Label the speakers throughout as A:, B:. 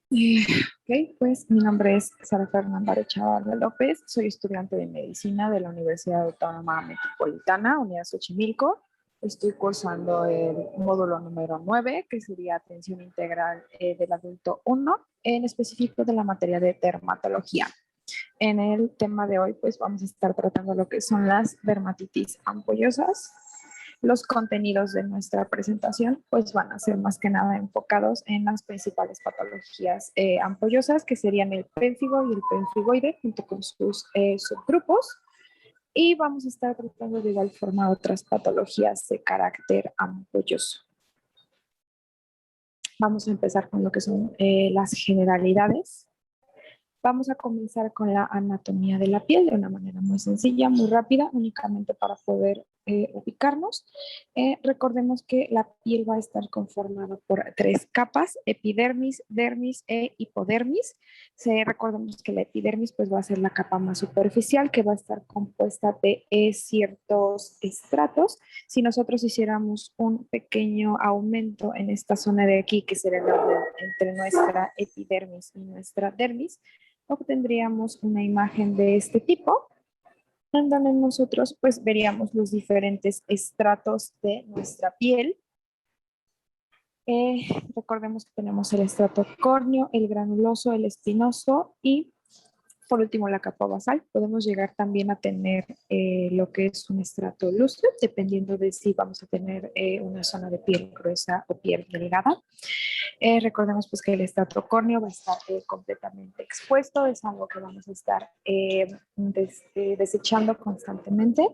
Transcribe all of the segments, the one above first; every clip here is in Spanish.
A: Ok, pues mi nombre es Sara Fernanda Arechavarría López, soy estudiante de medicina de la Universidad Autónoma Metropolitana, Unidad Xochimilco. Estoy cursando el módulo número 9, que sería atención integral del adulto 1, en específico de la materia de dermatología. En el tema de hoy, pues vamos a estar tratando lo que son las dermatitis ampollosas. Los contenidos de nuestra presentación pues van a ser más que nada enfocados en las principales patologías ampollosas, que serían el pénfigo y el pemfigoide junto con sus subgrupos. Y vamos a estar tratando de igual forma otras patologías de carácter ampolloso. Vamos a empezar con lo que son las generalidades. Vamos a comenzar con la anatomía de la piel de una manera muy sencilla, muy rápida, únicamente para poder ubicarnos. Recordemos que la piel va a estar conformada por tres capas: epidermis, dermis e hipodermis. Recordemos que la epidermis pues, va a ser la capa más superficial, que va a estar compuesta de ciertos estratos. Si nosotros hiciéramos un pequeño aumento en esta zona de aquí, que sería la unión entre nuestra epidermis y nuestra dermis, obtendríamos una imagen de este tipo, en donde nosotros pues veríamos los diferentes estratos de nuestra piel. Recordemos que tenemos el estrato córneo, el granuloso, el espinoso y por último la capa basal. Podemos llegar también a tener lo que es un estrato lúcido, dependiendo de si vamos a tener una zona de piel gruesa o piel delgada. Recordemos pues que el estrato córneo va a estar completamente expuesto, es algo que vamos a estar desechando constantemente.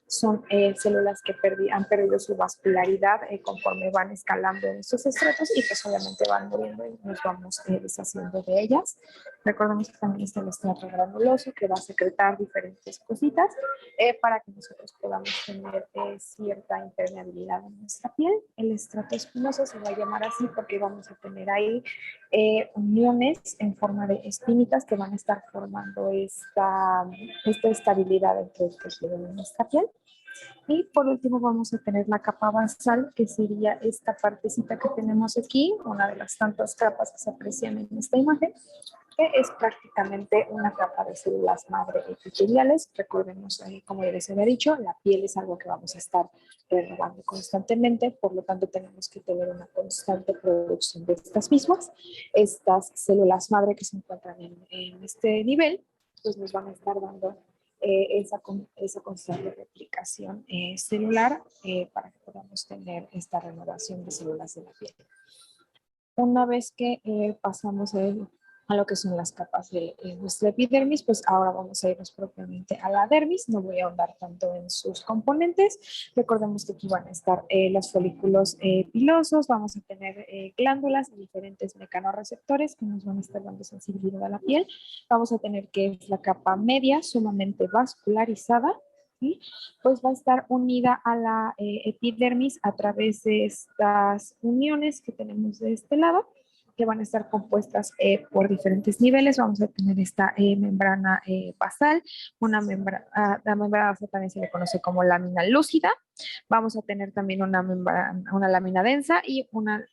A: Son células que han perdido su vascularidad conforme van escalando en estos estratos y pues obviamente van muriendo y nos vamos deshaciendo de ellas. Recordemos que también está el estrato granuloso, que va a secretar diferentes cositas para que nosotros podamos tener cierta impermeabilidad en nuestra piel. El estrato espinoso se va a llamar así porque vamos a tener ahí uniones en forma de espinitas que van a estar formando esta estabilidad entre el tejido de nuestra piel. Y por último vamos a tener la capa basal, que sería esta partecita que tenemos aquí, una de las tantas capas que se aprecian en esta imagen, que es prácticamente una capa de células madre epiteliales. Recordemos, como ya les había dicho, la piel es algo que vamos a estar renovando constantemente, por lo tanto tenemos que tener una constante producción de estas mismas. Estas células madre que se encuentran en este nivel, pues nos van a estar dando esa constante replicación celular para que podamos tener esta renovación de células de la piel. Una vez que pasamos a lo que son las capas de nuestra epidermis, pues ahora vamos a irnos propiamente a la dermis. No voy a ahondar tanto en sus componentes. Recordemos que aquí van a estar los folículos pilosos, vamos a tener glándulas y diferentes mecanorreceptores que nos van a estar dando sensibilidad a la piel. Vamos a tener que es la capa media, sumamente vascularizada, ¿sí? Pues va a estar unida a la epidermis a través de estas uniones que tenemos de este lado, que van a estar compuestas por diferentes niveles. Vamos a tener esta membrana basal, la membrana basal también se le conoce como lámina lúcida. Vamos a tener también una lámina densa y una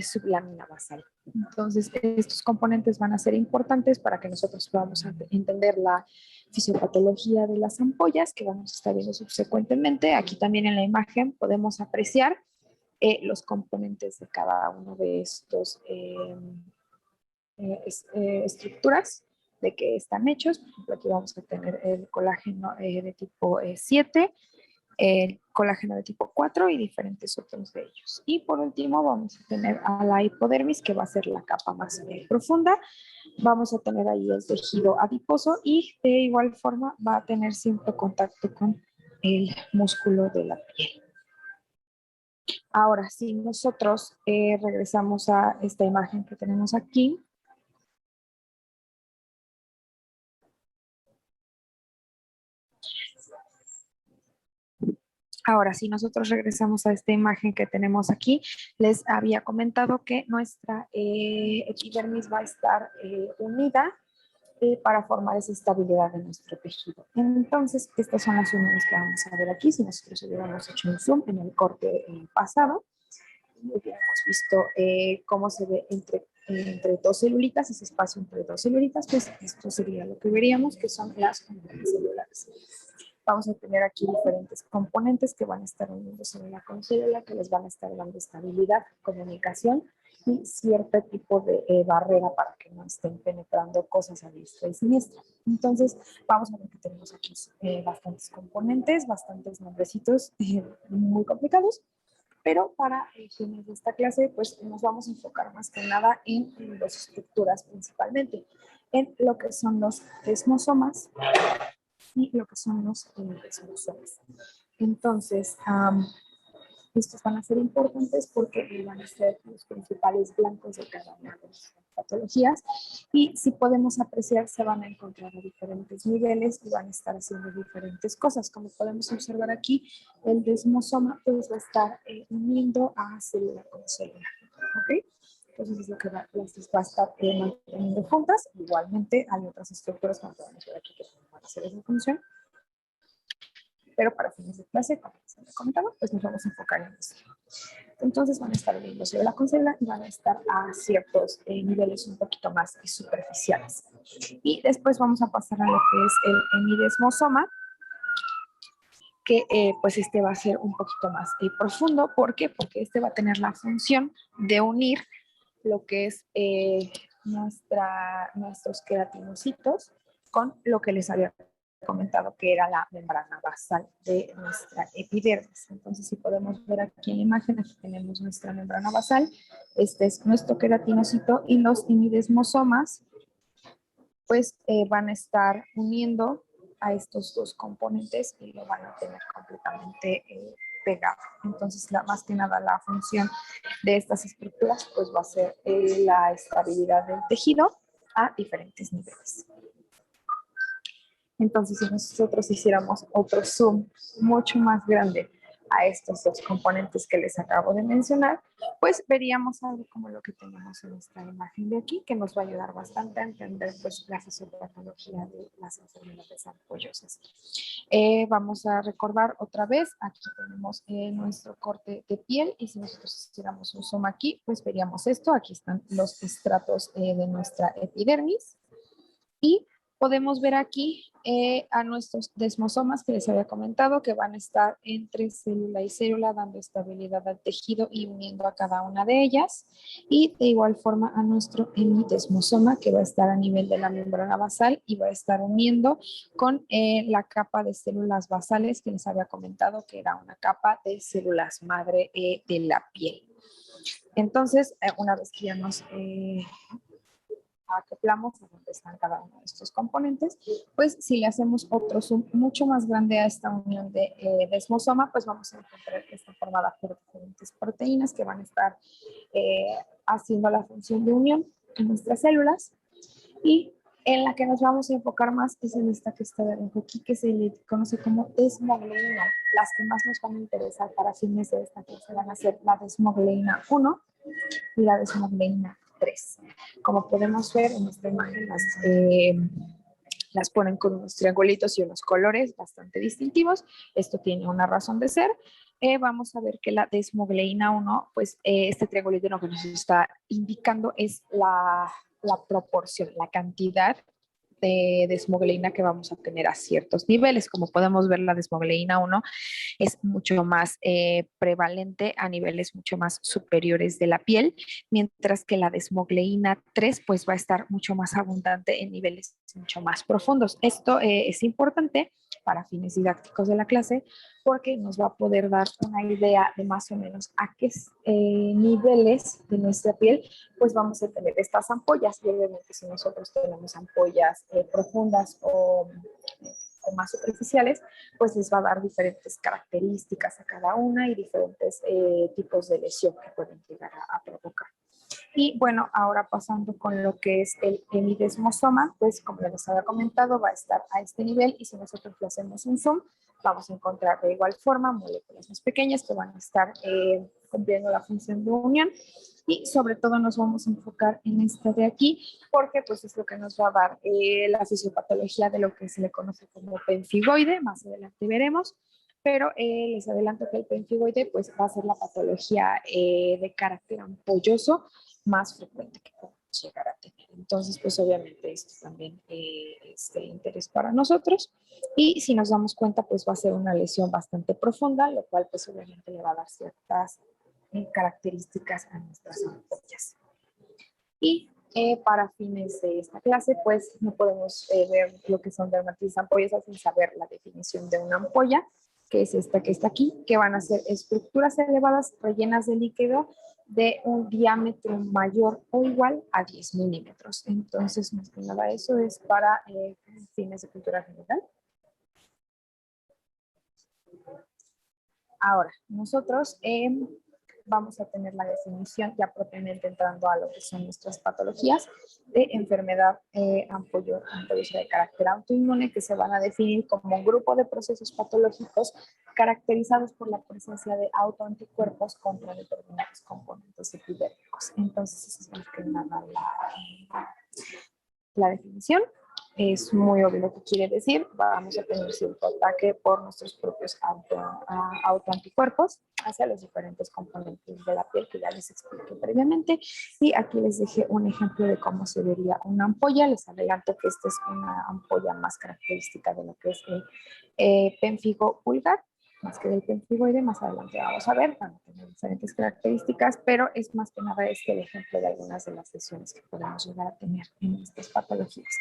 A: sublámina basal. Entonces, estos componentes van a ser importantes para que nosotros podamos entender la fisiopatología de las ampollas, que vamos a estar viendo subsecuentemente. Aquí también en la imagen podemos apreciar los componentes de cada uno de estos estructuras, de que están hechos. Por ejemplo, aquí vamos a tener el colágeno de tipo 7, el colágeno de tipo 4 y diferentes otros de ellos. Y por último vamos a tener a la hipodermis, que va a ser la capa más profunda. Vamos a tener ahí el tejido adiposo y de igual forma va a tener siempre contacto con el músculo de la piel. Ahora, si nosotros regresamos a esta imagen que tenemos aquí, ahora, si nosotros regresamos a esta imagen que tenemos aquí, les había comentado que nuestra epidermis va a estar unida para formar esa estabilidad de nuestro tejido. Entonces, estas son las uniones que vamos a ver aquí. Si nosotros hubiéramos hecho un zoom en el corte pasado, hubiéramos visto cómo se ve entre entre dos celulitas, ese espacio entre dos celulitas, pues esto sería lo que veríamos, que son las uniones celulares. Vamos a tener aquí diferentes componentes que van a estar uniendo célula con célula, que les van a estar dando estabilidad, comunicación y cierto tipo de barrera para que no estén penetrando cosas a diestra y siniestra. Entonces, vamos a ver que tenemos aquí bastantes componentes, bastantes nombrecitos muy complicados, pero para fines de esta clase, pues nos vamos a enfocar más que nada en dos estructuras principalmente, en lo que son los desmosomas y lo que son los desmosomas. Entonces, estos van a ser importantes porque van a ser los principales blancos de cada una de las patologías y si podemos apreciar se van a encontrar a diferentes niveles y van a estar haciendo diferentes cosas. Como podemos observar aquí, el desmosoma pues va a estar uniendo a célula con célula. ¿Ok? Entonces es lo que las va a estar manteniendo juntas. Igualmente hay otras estructuras como podemos ver aquí que van a hacer esa función. Pero para fines de clase, como se me comentaba, pues nos vamos a enfocar en eso. Entonces van a estar uniendo célula con célula y van a estar a ciertos niveles un poquito más superficiales. Y después vamos a pasar a lo que es el hemidesmosoma, que pues este va a ser un poquito más profundo. ¿Por qué? Porque este va a tener la función de unir lo que es nuestros queratinocitos con lo que les había comentado que era la membrana basal de nuestra epidermis. Entonces, si podemos ver aquí en la imagen, aquí tenemos nuestra membrana basal, este es nuestro queratinocito y los hemidesmosomas pues van a estar uniendo a estos dos componentes y lo van a tener completamente pegado. Entonces, más que nada la función de estas estructuras pues va a ser la estabilidad del tejido a diferentes niveles. Entonces, si nosotros hiciéramos otro zoom mucho más grande a estos dos componentes que les acabo de mencionar, pues veríamos algo como lo que tenemos en esta imagen de aquí, que nos va a ayudar bastante a entender pues, la fisiopatología de las enfermedades ampollosas. Vamos a recordar otra vez, aquí tenemos nuestro corte de piel y si nosotros hiciéramos un zoom aquí, pues veríamos esto, aquí están los estratos de nuestra epidermis y podemos ver aquí a nuestros desmosomas que les había comentado que van a estar entre célula y célula dando estabilidad al tejido y uniendo a cada una de ellas y de igual forma a nuestro hemidesmosoma que va a estar a nivel de la membrana basal y va a estar uniendo con la capa de células basales que les había comentado que era una capa de células madre de la piel. Entonces, una vez que ya nos acoplamos a donde están cada uno de estos componentes, pues si le hacemos otro zoom mucho más grande a esta unión de desmosoma, pues vamos a encontrar que está formada por diferentes proteínas que van a estar haciendo la función de unión en nuestras células y en la que nos vamos a enfocar más es en esta que está debajo aquí, que se le conoce como desmogleína. Las que más nos van a interesar para fines de esta clase van a ser la desmogleína 1 y la desmogleína 3. Como podemos ver en esta imagen, las ponen con unos triangulitos y unos colores bastante distintivos. Esto tiene una razón de ser. Vamos a ver que la desmogleína 1, pues este triangulito lo que nos está indicando es la proporción, la cantidad de desmogleína que vamos a tener a ciertos niveles. Como podemos ver, la desmogleína 1 es mucho más prevalente a niveles mucho más superiores de la piel, mientras que la desmogleína 3 pues va a estar mucho más abundante en niveles mucho más profundos. Esto es importante para fines didácticos de la clase porque nos va a poder dar una idea de más o menos a qué niveles de nuestra piel pues vamos a tener estas ampollas y obviamente si nosotros tenemos ampollas profundas o más superficiales, pues les va a dar diferentes características a cada una y diferentes tipos de lesión que pueden llegar a provocar. Y bueno, ahora pasando con lo que es el hemidesmosoma, pues como les había comentado, va a estar a este nivel y si nosotros le hacemos un zoom, vamos a encontrar de igual forma moléculas más pequeñas que van a estar cumpliendo la función de unión y sobre todo nos vamos a enfocar en esta de aquí porque pues es lo que nos va a dar la fisiopatología de lo que se le conoce como pemfigoide, más adelante veremos, pero les adelanto que el pemfigoide pues va a ser la patología de carácter ampolloso más frecuente que llegar a tener. Entonces, pues obviamente esto también es de interés para nosotros y si nos damos cuenta, pues va a ser una lesión bastante profunda, lo cual pues obviamente le va a dar ciertas características a nuestras ampollas. Y para fines de esta clase, pues no podemos ver lo que son dermatitis ampollosas sin saber la definición de una ampolla, que es esta que está aquí, que van a ser estructuras elevadas rellenas de líquido de un diámetro mayor o igual a 10 milímetros. Entonces, más que nada, eso es para fines de cultura general. Ahora, nosotros vamos a tener la definición ya propiamente entrando a lo que son nuestras patologías de enfermedad ampollosa de carácter autoinmune, que se van a definir como un grupo de procesos patológicos caracterizados por la presencia de autoanticuerpos contra determinados componentes epidérmicos. Entonces, esa es más que nada la definición. Es muy obvio lo que quiere decir. Vamos a tener cierto ataque por nuestros propios autoanticuerpos hacia los diferentes componentes de la piel que ya les expliqué previamente. Y aquí les dejé un ejemplo de cómo se vería una ampolla. Les adelanto que esta es una ampolla más característica de lo que es el pénfigo vulgar, más que del pénfigoide. Más adelante vamos a ver, van a tener diferentes características, pero es más que nada este el ejemplo de algunas de las lesiones que podemos llegar a tener en estas patologías.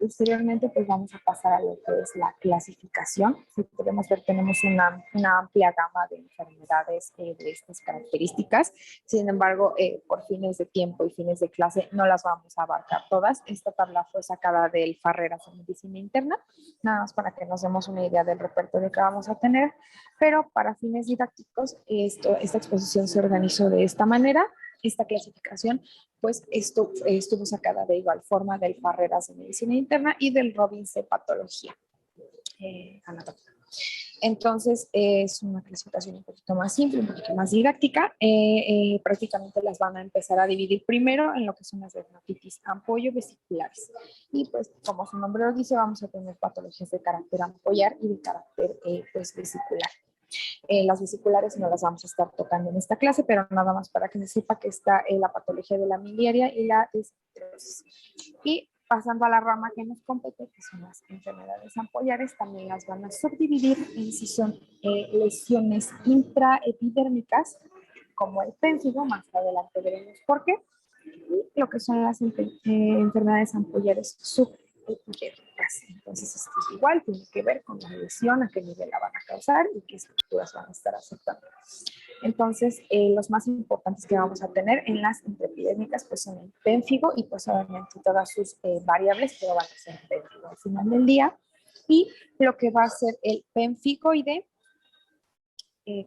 A: Posteriormente, pues vamos a pasar a lo que es la clasificación. Si podemos ver, tenemos una amplia gama de enfermedades de estas características. Sin embargo, por fines de tiempo y fines de clase, no las vamos a abarcar todas. Esta tabla fue sacada del Farreras de Medicina Interna, nada más para que nos demos una idea del repertorio que vamos a tener. Pero para fines didácticos, esta exposición se organizó de esta manera. Esta clasificación, pues esto estuvo sacada de igual forma del Farreras de Medicina Interna y del Robbins de Patología Anatómica. Entonces, es una clasificación un poquito más simple, un poquito más didáctica. Prácticamente las van a empezar a dividir primero en lo que son las dermatitis ampollo-vesiculares. Y pues, como su nombre lo dice, vamos a tener patologías de carácter ampollar y de carácter pues, vesicular. Las vesiculares no las vamos a estar tocando en esta clase, pero nada más para que se sepa que está la patología de la miliaria y la deshidratación. Y pasando a la rama que nos compete, que son las enfermedades ampollares, también las van a subdividir en si son lesiones intraepidérmicas, como el pénfigo, más adelante veremos por qué, y lo que son las enfermedades ampollares subepidérmicas. Entonces, esto es igual, tiene que ver con la lesión, a qué nivel la van a causar y qué estructuras van a estar afectando. Entonces, los más importantes que vamos a tener en las intraepidérmicas pues son el pénfigo y pues obviamente todas sus variables, pero van a ser pénfigo al final del día. Y lo que va a ser el pénfigoide,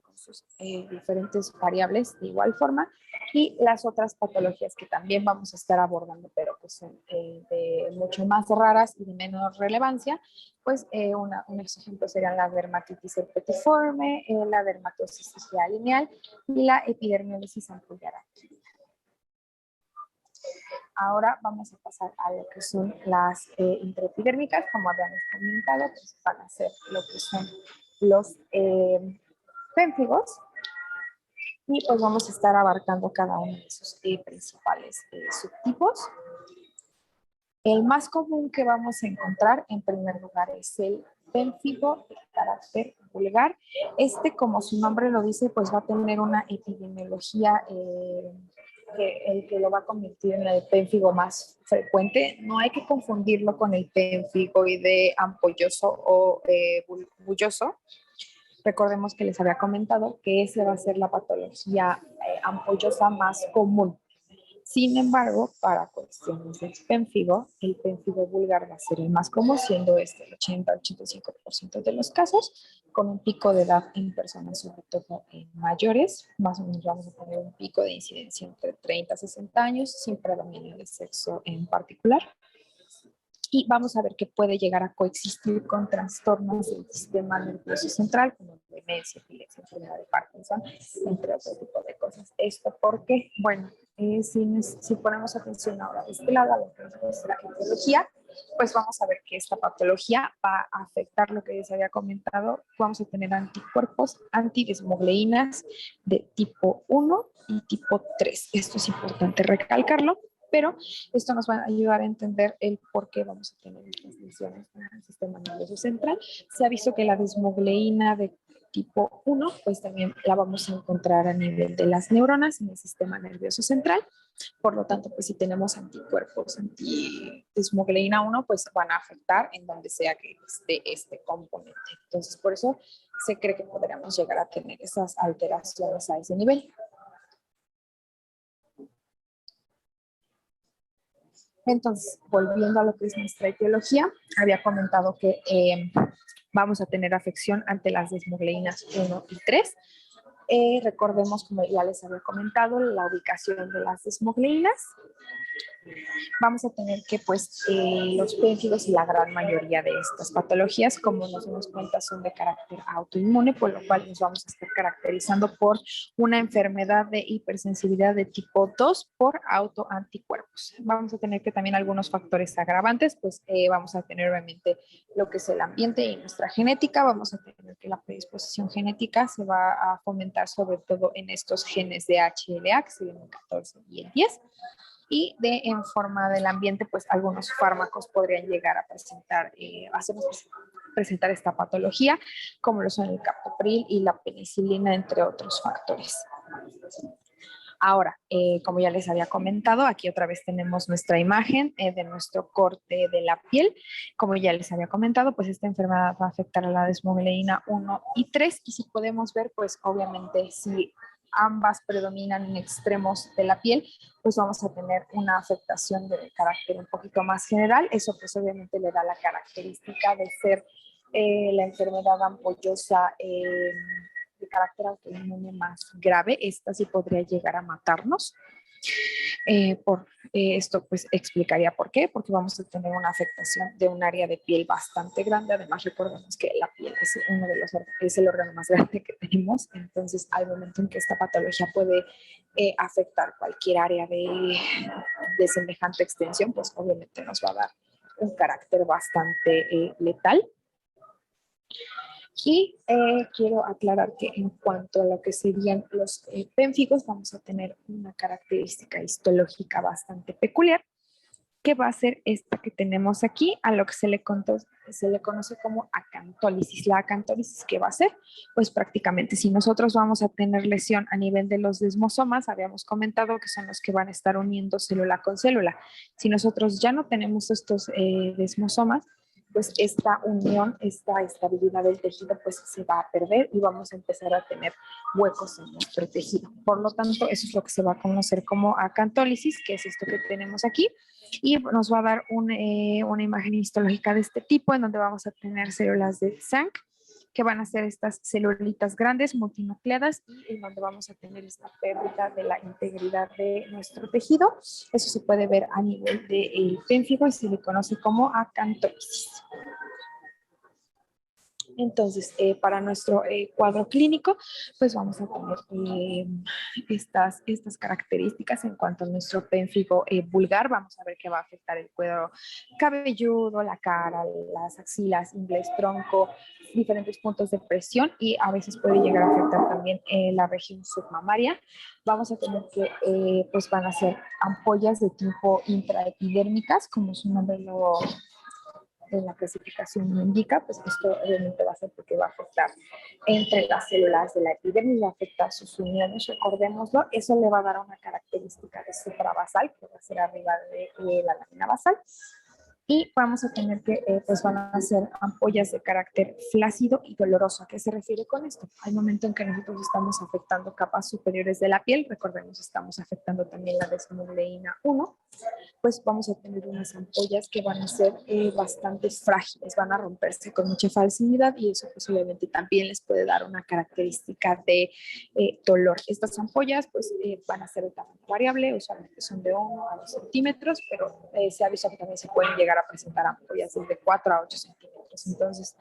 A: con sus diferentes variables de igual forma, y las otras patologías que también vamos a estar abordando, pero que son de mucho más raras y de menor relevancia, pues unos ejemplos serían la dermatitis herpetiforme, la dermatosis lineal y la epidermolysis ampullar. Ahora vamos a pasar a lo que son las intraepidérmicas, como habíamos comentado, pues van a ser lo que son los pénfigos, y pues vamos a estar abarcando cada uno de sus principales subtipos. El más común que vamos a encontrar en primer lugar es el pénfigo de carácter vulgar. Como su nombre lo dice, pues va a tener una epidemiología el que lo va a convertir en el pénfigo más frecuente. No hay que confundirlo con el pénfigoide ampolloso o bulloso. Recordemos que les había comentado que esa va a ser la patología ampollosa más común. Sin embargo, para cuestiones del pénfigo, el pénfigo vulgar va a ser el más común, siendo el 80-85% de los casos, con un pico de edad en personas, sobre todo en mayores. Más o menos vamos a tener un pico de incidencia entre 30 a 60 años, sin predominio de sexo en particular. Y vamos a ver que puede llegar a coexistir con trastornos del sistema nervioso central, como demencia, epilepsia, enfermedad de Parkinson, entre otro tipo de cosas. Esto porque, bueno, si ponemos atención ahora de este lado a lo que es nuestra etiología, pues vamos a ver que esta patología va a afectar lo que ya se había comentado. Vamos a tener anticuerpos antidesmogleínas de tipo 1 y tipo 3. Esto es importante recalcarlo, pero esto nos va a ayudar a entender el por qué vamos a tener estas lesiones en el sistema nervioso central. Se ha visto que la desmogleína de tipo 1, pues también la vamos a encontrar a nivel de las neuronas en el sistema nervioso central. Por lo tanto, pues si tenemos anticuerpos antidesmogleína 1, pues van a afectar en donde sea que esté este componente. Entonces, por eso se cree que podríamos llegar a tener esas alteraciones a ese nivel. Entonces, volviendo a lo que es nuestra etiología, había comentado que vamos a tener afección ante las desmogleínas 1 y 3. Recordemos, como ya les había comentado, la ubicación de las desmogleínas. Vamos a tener que, pues, los pénfilos y la gran mayoría de estas patologías, como nos damos cuenta, son de carácter autoinmune, por lo cual nos vamos a estar caracterizando por una enfermedad de hipersensibilidad de tipo 2 por autoanticuerpos. Vamos a tener que también algunos factores agravantes, pues vamos a tener obviamente lo que es el ambiente y nuestra genética. Vamos a tener que la predisposición genética se va a fomentar sobre todo en estos genes de HLA, que serían el 14 y el 10. Y en forma del ambiente, pues algunos fármacos podrían llegar a presentar, hacernos presentar esta patología, como lo son el captopril y la penicilina, entre otros factores. Ahora, como ya les había comentado, aquí otra vez tenemos nuestra imagen de nuestro corte de la piel. Como ya les había comentado, pues esta enfermedad va a afectar a la desmogleína 1 y 3, y si podemos ver, pues obviamente si ambas predominan en extremos de la piel, pues vamos a tener una afectación de carácter un poquito más general. Eso pues obviamente le da la característica de ser la enfermedad ampollosa de carácter autoinmune más grave. Esta sí podría llegar a matarnos. Esto pues explicaría por qué, porque vamos a tener una afectación de un área de piel bastante grande. Además, recordemos que la piel es el órgano más grande que tenemos. Entonces, al momento en que esta patología puede afectar cualquier área de semejante extensión, pues obviamente nos va a dar un carácter bastante letal. Y quiero aclarar que en cuanto a lo que serían los pénfigos, vamos a tener una característica histológica bastante peculiar, que va a ser esta que tenemos aquí, a lo que se le conoce como acantólisis. La acantólisis, ¿qué va a ser? Pues prácticamente si nosotros vamos a tener lesión a nivel de los desmosomas, habíamos comentado que son los que van a estar uniendo célula con célula. Si nosotros ya no tenemos estos desmosomas, pues esta unión, esta estabilidad del tejido, pues se va a perder y vamos a empezar a tener huecos en nuestro tejido. Por lo tanto, eso es lo que se va a conocer como acantólisis, que es esto que tenemos aquí, y nos va a dar una imagen histológica de este tipo, en donde vamos a tener células de Zank, que van a ser estas celulitas grandes multinucleadas, y en donde vamos a tener esta pérdida de la integridad de nuestro tejido. Eso se puede ver a nivel del pénfigo y se le conoce como acantólisis. Entonces, para nuestro cuadro clínico, pues vamos a tener estas características en cuanto a nuestro pénfigo vulgar. Vamos a ver que va a afectar el cuero cabelludo, la cara, las axilas, inglés, tronco, diferentes puntos de presión, y a veces puede llegar a afectar también la región submamaria. Vamos a tener que, pues van a ser ampollas de tipo intraepidérmicas, como su nombre en la clasificación no indica, pues esto obviamente va a ser porque va a afectar entre las células de la epidermis, va a afectar sus uniones, recordémoslo. Eso le va a dar una característica de suprabasal, que va a ser arriba de la lámina basal. Y vamos a tener que, pues van a ser ampollas de carácter flácido y doloroso. ¿A qué se refiere con esto? Al momento en que nosotros estamos afectando capas superiores de la piel, recordemos, estamos afectando también la desmogleína 1, pues vamos a tener unas ampollas que van a ser bastante frágiles, van a romperse con mucha facilidad, y eso posiblemente también les puede dar una característica de dolor. Estas ampollas pues van a ser de tamaño variable, usualmente son de 1 a 2 centímetros, pero se ha visto que también se pueden llegar a presentar ampollas de 4 a 8 centímetros. Entonces,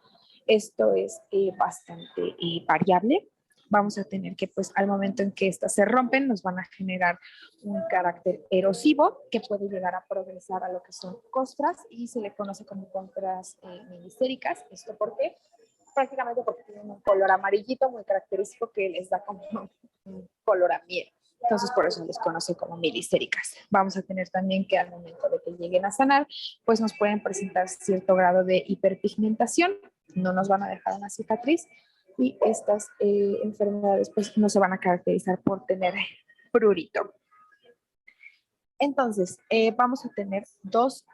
A: esto es bastante variable. vamos a tener que pues al momento en que estas se rompen nos van a generar un carácter erosivo que puede llegar a progresar a lo que son costras y se le conoce como costras miliséricas. ¿Esto por qué? Prácticamente porque tienen un color amarillito muy característico que les da como un color a miel. Entonces, por eso les conoce como miliséricas. Vamos a tener también que al momento de que lleguen a sanar, pues nos pueden presentar cierto grado de hiperpigmentación, no nos van a dejar una cicatriz y estas enfermedades pues no se van a caracterizar por tener prurito. Entonces, vamos a tener dos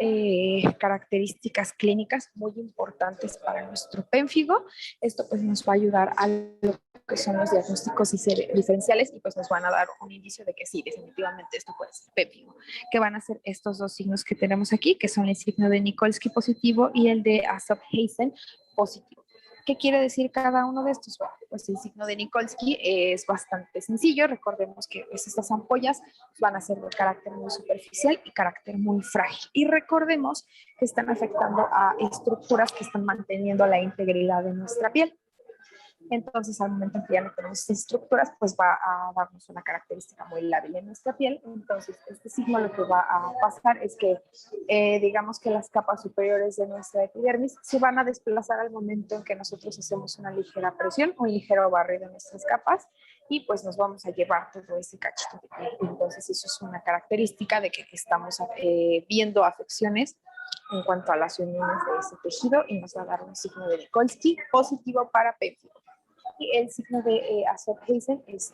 A: características clínicas muy importantes para nuestro pénfigo. Esto pues nos va a ayudar a lo que son los diagnósticos diferenciales y pues nos van a dar un indicio de que sí, definitivamente esto puede ser pénfigo, que van a ser estos dos signos que tenemos aquí, que son el signo de Nikolsky positivo y el de Asop-Hazen positivo. ¿Qué quiere decir cada uno de estos? Bueno, pues el signo de Nikolsky es bastante sencillo. Recordemos que pues, estas ampollas van a ser de carácter muy superficial y carácter muy frágil. Y recordemos que están afectando a estructuras que están manteniendo la integridad de nuestra piel. Entonces, al momento en que ya no tenemos estas estructuras, pues va a darnos una característica muy lábil en nuestra piel. Entonces, este signo lo que va a pasar es que, digamos que las capas superiores de nuestra epidermis se van a desplazar al momento en que nosotros hacemos una ligera presión, un ligero barrido en nuestras capas, y pues nos vamos a llevar todo ese cachito de piel. Entonces, eso es una característica de que estamos viendo afecciones en cuanto a las uniones de ese tejido y nos va a dar un signo de Nikolsky positivo para pénfigo. Y el signo de Asop-Hazen es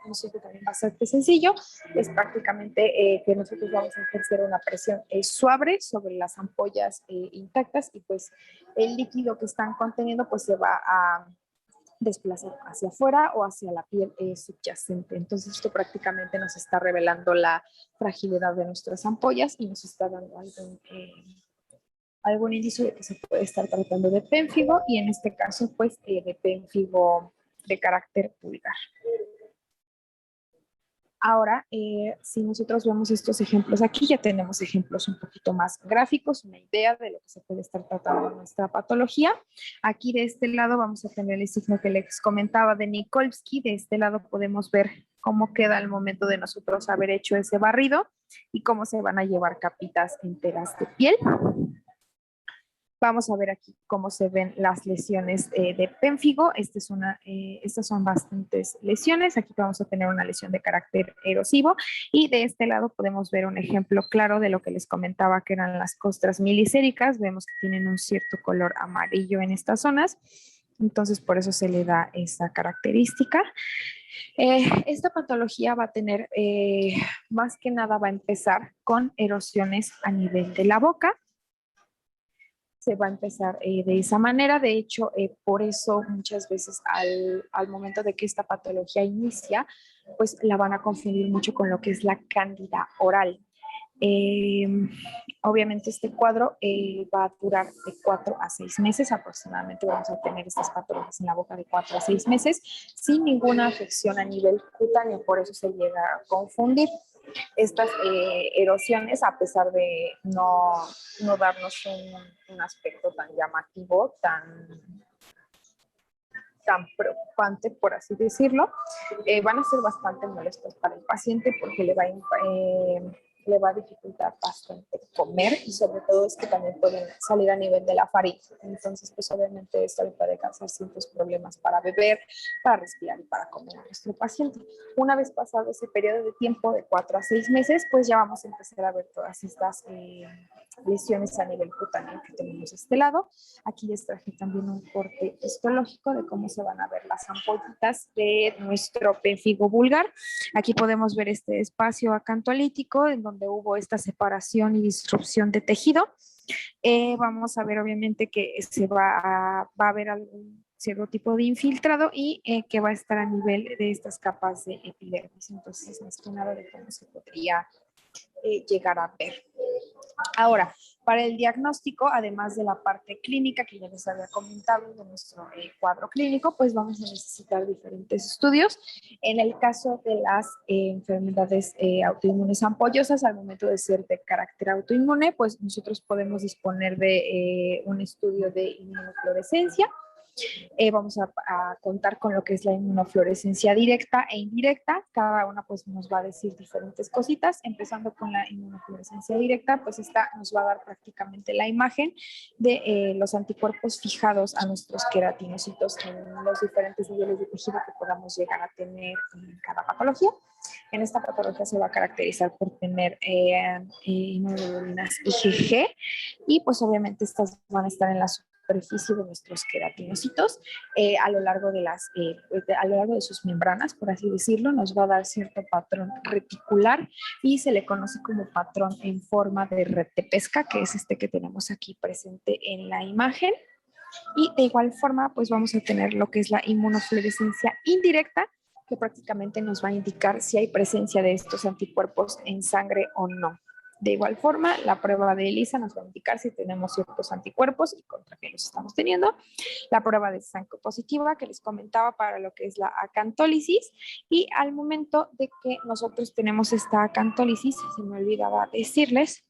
A: un signo también bastante sencillo, es prácticamente que nosotros vamos a ejercer una presión suave sobre las ampollas intactas y pues el líquido que están conteniendo pues se va a desplazar hacia afuera o hacia la piel subyacente. Entonces esto prácticamente nos está revelando la fragilidad de nuestras ampollas y nos está dando algún indicio de que se puede estar tratando de pénfigo y en este caso pues de pénfigo de carácter vulgar. Ahora, si nosotros vemos estos ejemplos aquí, ya tenemos ejemplos un poquito más gráficos, una idea de lo que se puede estar tratando en nuestra patología. Aquí de este lado vamos a tener el signo que les comentaba de Nikolsky. De este lado podemos ver cómo queda al momento de nosotros haber hecho ese barrido y cómo se van a llevar capitas enteras de piel. Vamos a ver aquí cómo se ven las lesiones de pénfigo. Estas son bastantes lesiones. Aquí vamos a tener una lesión de carácter erosivo y de este lado podemos ver un ejemplo claro de lo que les comentaba que eran las costras miliséricas. Vemos que tienen un cierto color amarillo en estas zonas. Entonces por eso se le da esa característica. Esta patología va a tener, más que nada va a empezar con erosiones a nivel de la boca. Se va a empezar de esa manera. De hecho, por eso muchas veces al momento de que esta patología inicia, pues la van a confundir mucho con lo que es la cándida oral. Obviamente este cuadro va a durar de 4 a 6 meses aproximadamente. Vamos a tener estas patologías en la boca de 4 a 6 meses sin ninguna afección a nivel cutáneo, por eso se llega a confundir. Estas erosiones, a pesar de no darnos un aspecto tan llamativo, tan preocupante, por así decirlo, van a ser bastante molestos para el paciente porque le va a dificultar bastante comer y sobre todo es que también pueden salir a nivel de la faringe. Entonces, pues obviamente esto le puede causar ciertos problemas para beber, para respirar y para comer a nuestro paciente. Una vez pasado ese periodo de tiempo de 4 a 6 meses, pues ya vamos a empezar a ver todas estas lesiones a nivel cutáneo que tenemos de este lado. Aquí les traje también un corte histológico de cómo se van a ver las ampollitas de nuestro pénfigo vulgar. Aquí podemos ver este espacio acantolítico en donde hubo esta separación y disrupción de tejido. Vamos a ver obviamente que va a haber algún cierto tipo de infiltrado y que va a estar a nivel de estas capas de epidermis. Entonces, más que nada de cómo se podría llegar a ver. Ahora, para el diagnóstico, además de la parte clínica que ya les había comentado de nuestro cuadro clínico, pues vamos a necesitar diferentes estudios. En el caso de las enfermedades autoinmunes ampollosas, al momento de ser de carácter autoinmune, pues nosotros podemos disponer de un estudio de inmunofluorescencia. Vamos a contar con lo que es la inmunofluorescencia directa e indirecta. Cada una pues nos va a decir diferentes cositas. Empezando con la inmunofluorescencia directa, pues esta nos va a dar prácticamente la imagen de los anticuerpos fijados a nuestros queratinocitos en los diferentes niveles de tejido que podamos llegar a tener en cada patología. En esta patología se va a caracterizar por tener inmunoglobulinas IgG y pues obviamente estas van a estar en la superficie de nuestros queratinocitos a lo largo de sus membranas, por así decirlo, nos va a dar cierto patrón reticular y se le conoce como patrón en forma de red de pesca, que es este que tenemos aquí presente en la imagen. Y de igual forma, pues vamos a tener lo que es la inmunofluorescencia indirecta, que prácticamente nos va a indicar si hay presencia de estos anticuerpos en sangre o no. De igual forma, la prueba de ELISA nos va a indicar si tenemos ciertos anticuerpos y contra qué los estamos teniendo. La prueba de sangre positiva que les comentaba para lo que es la acantólisis. Y al momento de que nosotros tenemos esta acantólisis, se me olvidaba decirles,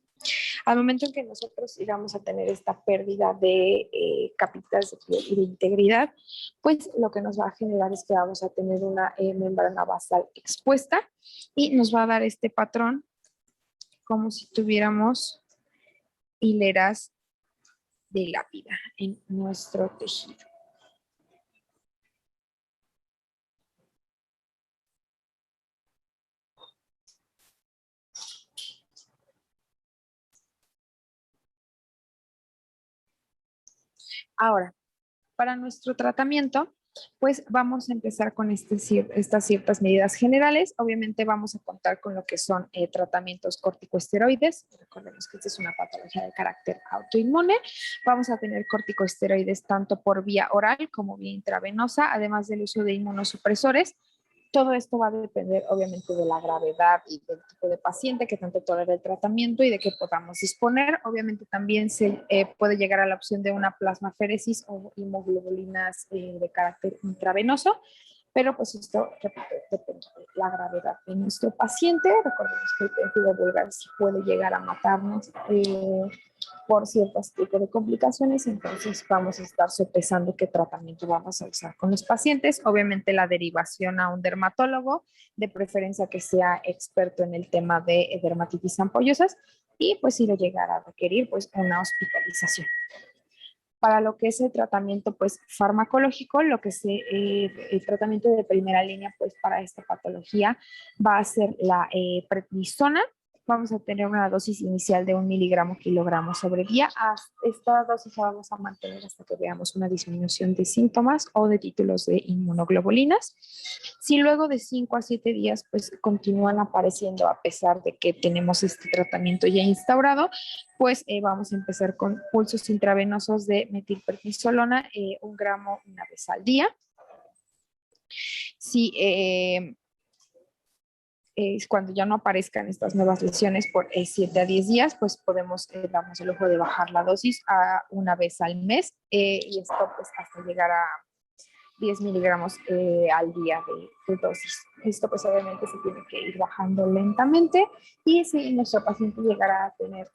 A: al momento en que nosotros íbamos a tener esta pérdida de capitas de piel y de integridad, pues lo que nos va a generar es que vamos a tener una membrana basal expuesta y nos va a dar este patrón como si tuviéramos hileras de lápida en nuestro tejido. Ahora, para nuestro tratamiento, pues vamos a empezar con estas ciertas medidas generales. Obviamente vamos a contar con lo que son tratamientos corticosteroides. Recordemos que esta es una patología de carácter autoinmune. Vamos a tener corticosteroides tanto por vía oral como vía intravenosa, además del uso de inmunosupresores. Todo esto va a depender obviamente de la gravedad y del tipo de paciente que tanto tolere el tratamiento y de qué podamos disponer. Obviamente también se puede llegar a la opción de una plasmaféresis o hemoglobulinas de carácter intravenoso, pero pues esto, repito, depende de la gravedad de nuestro paciente. Recordemos que el pérfido vulgar sí puede llegar a matarnos por ciertos tipos de complicaciones, entonces vamos a estar sopesando qué tratamiento vamos a usar con los pacientes. Obviamente la derivación a un dermatólogo, de preferencia que sea experto en el tema de dermatitis ampollosas y pues si lo llegara a requerir, pues una hospitalización. Para lo que es el tratamiento pues farmacológico, el tratamiento de primera línea pues para esta patología va a ser la prednisona. Vamos a tener una dosis inicial de 1 miligramo kilogramo sobre día. Esta dosis la vamos a mantener hasta que veamos una disminución de síntomas o de títulos de inmunoglobulinas. Si luego de 5 a 7 días pues continúan apareciendo a pesar de que tenemos este tratamiento ya instaurado, pues vamos a empezar con pulsos intravenosos de metilprednisolona, 1 gramo una vez al día. Si cuando ya no aparezcan estas nuevas lesiones por 7 a 10 días, pues podemos darnos el lujo de bajar la dosis a 1 vez al mes y esto pues hasta llegar a 10 miligramos al día de dosis. Esto pues obviamente se tiene que ir bajando lentamente y si nuestro paciente llegara a tener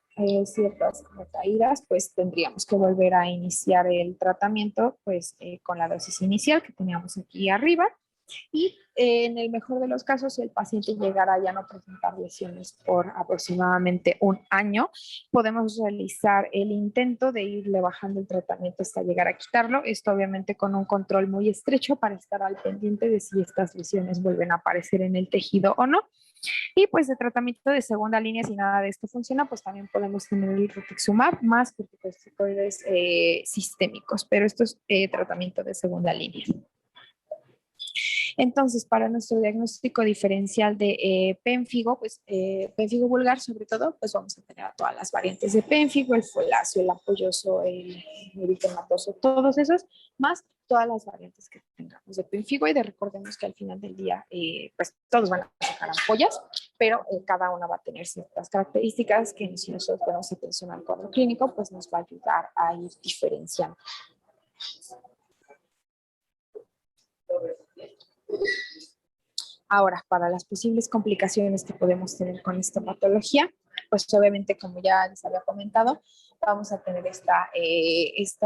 A: ciertas recaídas, pues tendríamos que volver a iniciar el tratamiento pues con la dosis inicial que teníamos aquí arriba. Y en el mejor de los casos, si el paciente llegara a ya no presentar lesiones por aproximadamente 1 año, podemos realizar el intento de irle bajando el tratamiento hasta llegar a quitarlo. Esto obviamente con un control muy estrecho para estar al pendiente de si estas lesiones vuelven a aparecer en el tejido o no. Y pues de tratamiento de segunda línea, si nada de esto funciona, pues también podemos tener el rituximab más corticosteroides sistémicos, pero esto es tratamiento de segunda línea. Entonces, para nuestro diagnóstico diferencial de pénfigo, pues pénfigo vulgar sobre todo, pues vamos a tener a todas las variantes de pénfigo, el foláceo, el ampolloso, el eritematoso, todos esos, más todas las variantes que tengamos de pénfigoide. Recordemos que al final del día, pues todos van a sacar ampollas, pero cada una va a tener ciertas características que si nosotros ponemos atención al cuadro clínico, pues nos va a ayudar a ir diferenciando. Ahora, para las posibles complicaciones que podemos tener con esta patología, pues obviamente, como ya les había comentado, vamos a tener esta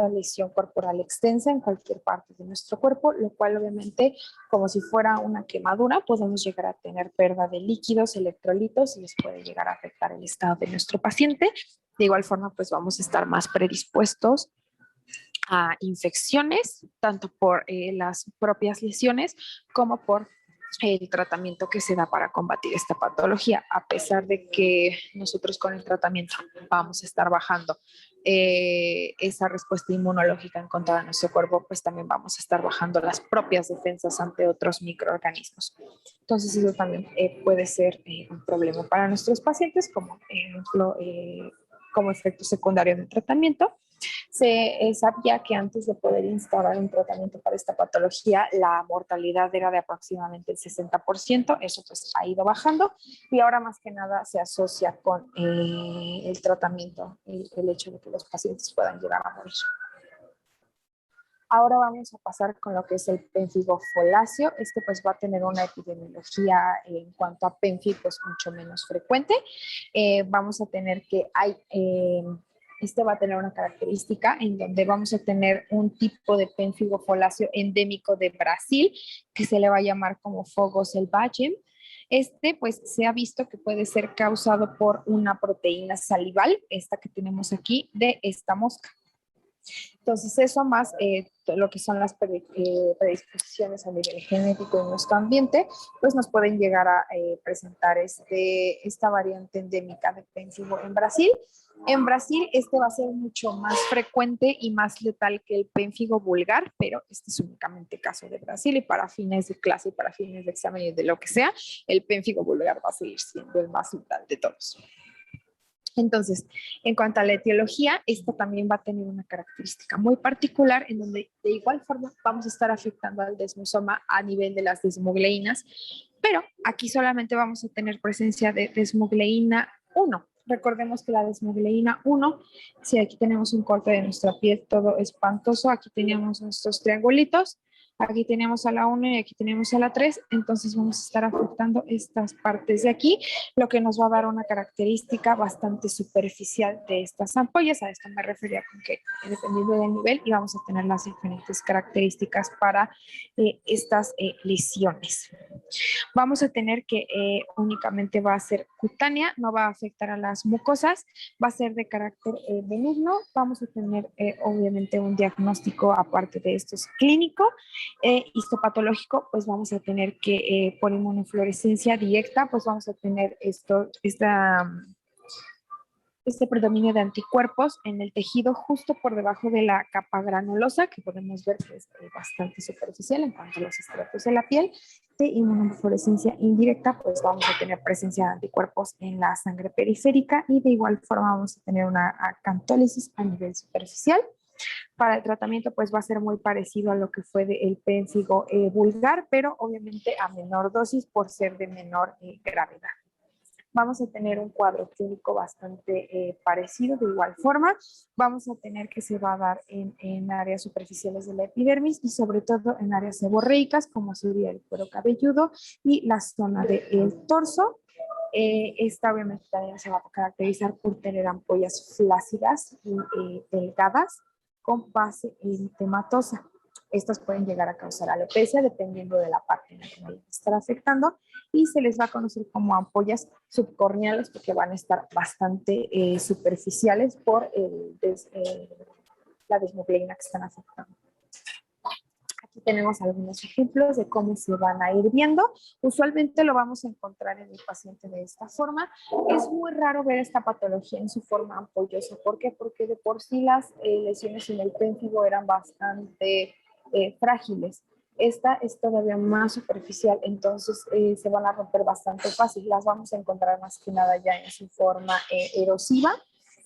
A: lesión corporal extensa en cualquier parte de nuestro cuerpo, lo cual obviamente, como si fuera una quemadura, podemos llegar a tener pérdida de líquidos, electrolitos y les puede llegar a afectar el estado de nuestro paciente. De igual forma, pues vamos a estar más predispuestos a infecciones, tanto por las propias lesiones como por el tratamiento que se da para combatir esta patología, a pesar de que nosotros con el tratamiento vamos a estar bajando esa respuesta inmunológica en contra de nuestro cuerpo, pues también vamos a estar bajando las propias defensas ante otros microorganismos. Entonces eso también puede ser un problema para nuestros pacientes como ejemplo, como efecto secundario del tratamiento. Se sabía que antes de poder instaurar un tratamiento para esta patología, la mortalidad era de aproximadamente el 60%, eso pues ha ido bajando y ahora más que nada se asocia con el tratamiento y el hecho de que los pacientes puedan llegar a morir. Ahora vamos a pasar con lo que es el pénfigo foláceo. Este pues va a tener una epidemiología en cuanto a pénfigo pues mucho menos frecuente. Vamos a tener que este va a tener una característica en donde vamos a tener un tipo de pénfigo foláceo endémico de Brasil que se le va a llamar como fogo selvagem. Este, pues, se ha visto que puede ser causado por una proteína salival, esta que tenemos aquí, de esta mosca. Entonces, eso más lo que son las predisposiciones a nivel genético en nuestro ambiente, pues nos pueden llegar a presentar esta variante endémica de pénfigo en Brasil. En Brasil, este va a ser mucho más frecuente y más letal que el pénfigo vulgar, pero este es únicamente caso de Brasil y para fines de clase, para fines de examen y de lo que sea, el pénfigo vulgar va a seguir siendo el más letal de todos. Entonces, en cuanto a la etiología, esta también va a tener una característica muy particular en donde de igual forma vamos a estar afectando al desmosoma a nivel de las desmogleínas, pero aquí solamente vamos a tener presencia de desmogleína 1. Recordemos que la desmogleína 1, si aquí tenemos un corte de nuestra piel todo espantoso, aquí teníamos nuestros triangulitos, aquí tenemos a la 1 y aquí tenemos a la 3, entonces vamos a estar afectando estas partes de aquí, lo que nos va a dar una característica bastante superficial de estas ampollas. A esto me refería con que dependiendo del nivel íbamos a tener las diferentes características para estas lesiones. Vamos a tener que únicamente va a ser cutánea, no va a afectar a las mucosas, va a ser de carácter benigno, vamos a tener obviamente un diagnóstico aparte de esto es clínico, histopatológico, pues vamos a tener que por inmunofluorescencia directa, pues vamos a tener este predominio de anticuerpos en el tejido justo por debajo de la capa granulosa, que podemos ver que es bastante superficial en cuanto a los estratos de la piel. De inmunofluorescencia indirecta, pues vamos a tener presencia de anticuerpos en la sangre periférica y de igual forma vamos a tener una acantólisis a nivel superficial. Para el tratamiento, pues va a ser muy parecido a lo que fue el pénfigo vulgar, pero obviamente a menor dosis por ser de menor gravedad. Vamos a tener un cuadro clínico bastante parecido, de igual forma. Vamos a tener que se va a dar en áreas superficiales de la epidermis y sobre todo en áreas seborreicas, como sería el cuero cabelludo y la zona del torso. Esta obviamente también se va a caracterizar por tener ampollas flácidas y delgadas con base eritematosa. Estas pueden llegar a causar alopecia dependiendo de la parte en la que vayan a estar afectando y se les va a conocer como ampollas subcorneales porque van a estar bastante superficiales por la desmogleína que están afectando. Aquí tenemos algunos ejemplos de cómo se van a ir viendo. Usualmente lo vamos a encontrar en el paciente de esta forma. Es muy raro ver esta patología en su forma ampollosa. ¿Por qué? Porque de por sí las lesiones en el pénfigo eran bastante frágiles. Esta es todavía más superficial, entonces se van a romper bastante fácil. Las vamos a encontrar más que nada ya en su forma erosiva.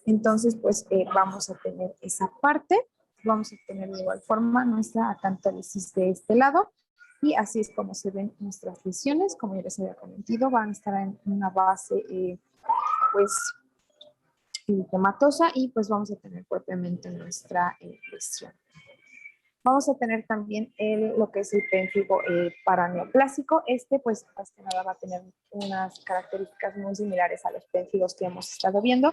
A: Entonces, pues vamos a tener esa parte. Vamos a tener de igual forma nuestra acantólisis de este lado. Y así es como se ven nuestras lesiones. Como ya les había comentado, van a estar en una base, pues, eritematosa y pues vamos a tener propiamente nuestra lesión. Vamos a tener también lo que es el pénfigo paraneoplásico. Pues más que nada va a tener unas características muy similares a los pénfigos que hemos estado viendo,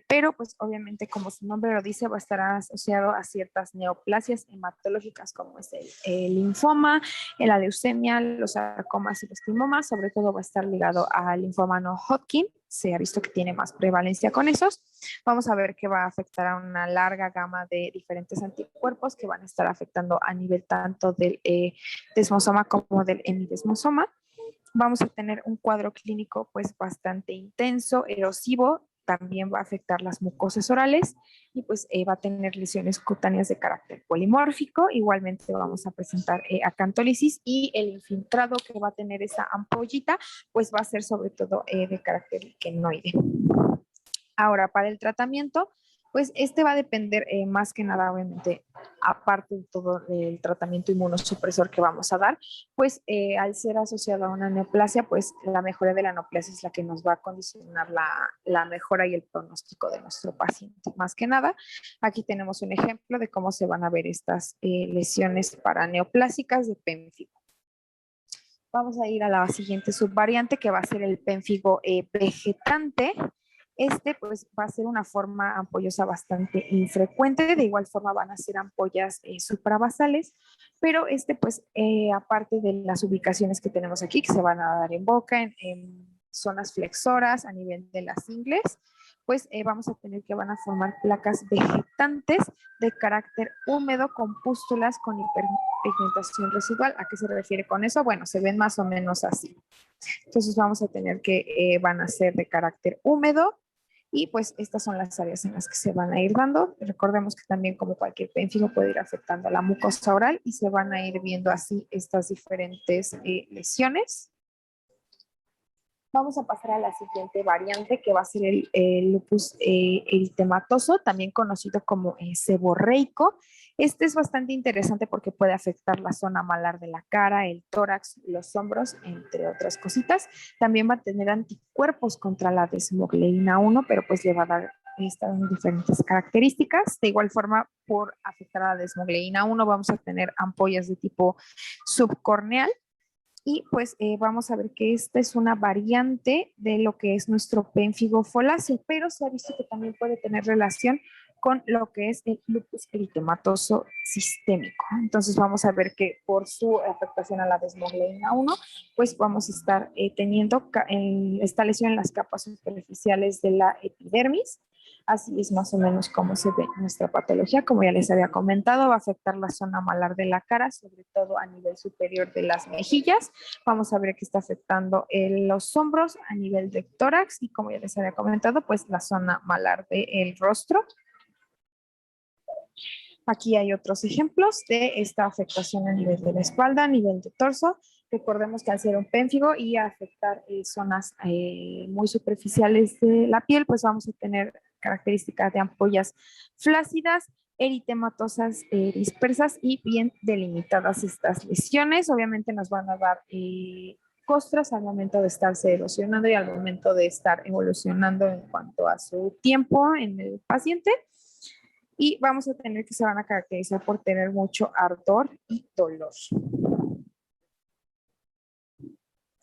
A: pero pues obviamente como su nombre lo dice va a estar asociado a ciertas neoplasias hematológicas como es el linfoma, la leucemia, los sarcomas y los timomas. Sobre todo va a estar ligado al linfoma no Hodgkin. Se ha visto que tiene más prevalencia con esos. Vamos a ver que va a afectar a una larga gama de diferentes anticuerpos que van a estar afectando a nivel tanto del desmosoma como del hemidesmosoma. Vamos a tener un cuadro clínico pues bastante intenso, erosivo, también va a afectar las mucosas orales y pues va a tener lesiones cutáneas de carácter polimórfico. Igualmente vamos a presentar acantólisis y el infiltrado que va a tener esa ampollita pues va a ser sobre todo de carácter liquenoide. Ahora, para el tratamiento, pues este va a depender más que nada, obviamente, aparte de todo el tratamiento inmunosupresor que vamos a dar, pues al ser asociado a una neoplasia, pues la mejoría de la neoplasia es la que nos va a condicionar la mejora y el pronóstico de nuestro paciente. Más que nada, aquí tenemos un ejemplo de cómo se van a ver estas lesiones paraneoplásicas de pénfigo. Vamos a ir a la siguiente subvariante que va a ser el pénfigo vegetante. Pues va a ser una forma ampollosa bastante infrecuente. De igual forma van a ser ampollas suprabasales, pero pues aparte de las ubicaciones que tenemos aquí, que se van a dar en boca, en zonas flexoras, a nivel de las ingles, pues vamos a tener que van a formar placas vegetantes de carácter húmedo con pústulas con hiperpigmentación residual. ¿A qué se refiere con eso? Bueno, se ven más o menos así. Entonces vamos a tener que van a ser de carácter húmedo y pues estas son las áreas en las que se van a ir dando. Recordemos que también como cualquier pénfigo puede ir afectando a la mucosa oral y se van a ir viendo así estas diferentes lesiones. Vamos a pasar a la siguiente variante que va a ser el lupus eritematoso, también conocido como seborreico. Este es bastante interesante porque puede afectar la zona malar de la cara, el tórax, los hombros, entre otras cositas. También va a tener anticuerpos contra la desmogleína 1, pero pues le va a dar estas diferentes características. De igual forma, por afectar a la desmogleína 1, vamos a tener ampollas de tipo subcorneal. Y pues vamos a ver que esta es una variante de lo que es nuestro pénfigo foláceo, pero se ha visto que también puede tener relación con lo que es el lupus eritematoso sistémico. Entonces vamos a ver que por su afectación a la desmogleína 1, pues vamos a estar teniendo esta lesión en las capas superficiales de la epidermis. Así es más o menos como se ve nuestra patología. Como ya les había comentado, va a afectar la zona malar de la cara, sobre todo a nivel superior de las mejillas. Vamos a ver que está afectando los hombros a nivel de tórax y como ya les había comentado, pues la zona malar del rostro. Aquí hay otros ejemplos de esta afectación a nivel de la espalda, a nivel de torso. Recordemos que al ser un pénfigo y afectar zonas muy superficiales de la piel, pues vamos a tener características de ampollas flácidas, eritematosas dispersas y bien delimitadas estas lesiones. Obviamente nos van a dar costras al momento de estarse erosionando y al momento de estar evolucionando en cuanto a su tiempo en el paciente. Y vamos a tener que se van a caracterizar por tener mucho ardor y dolor.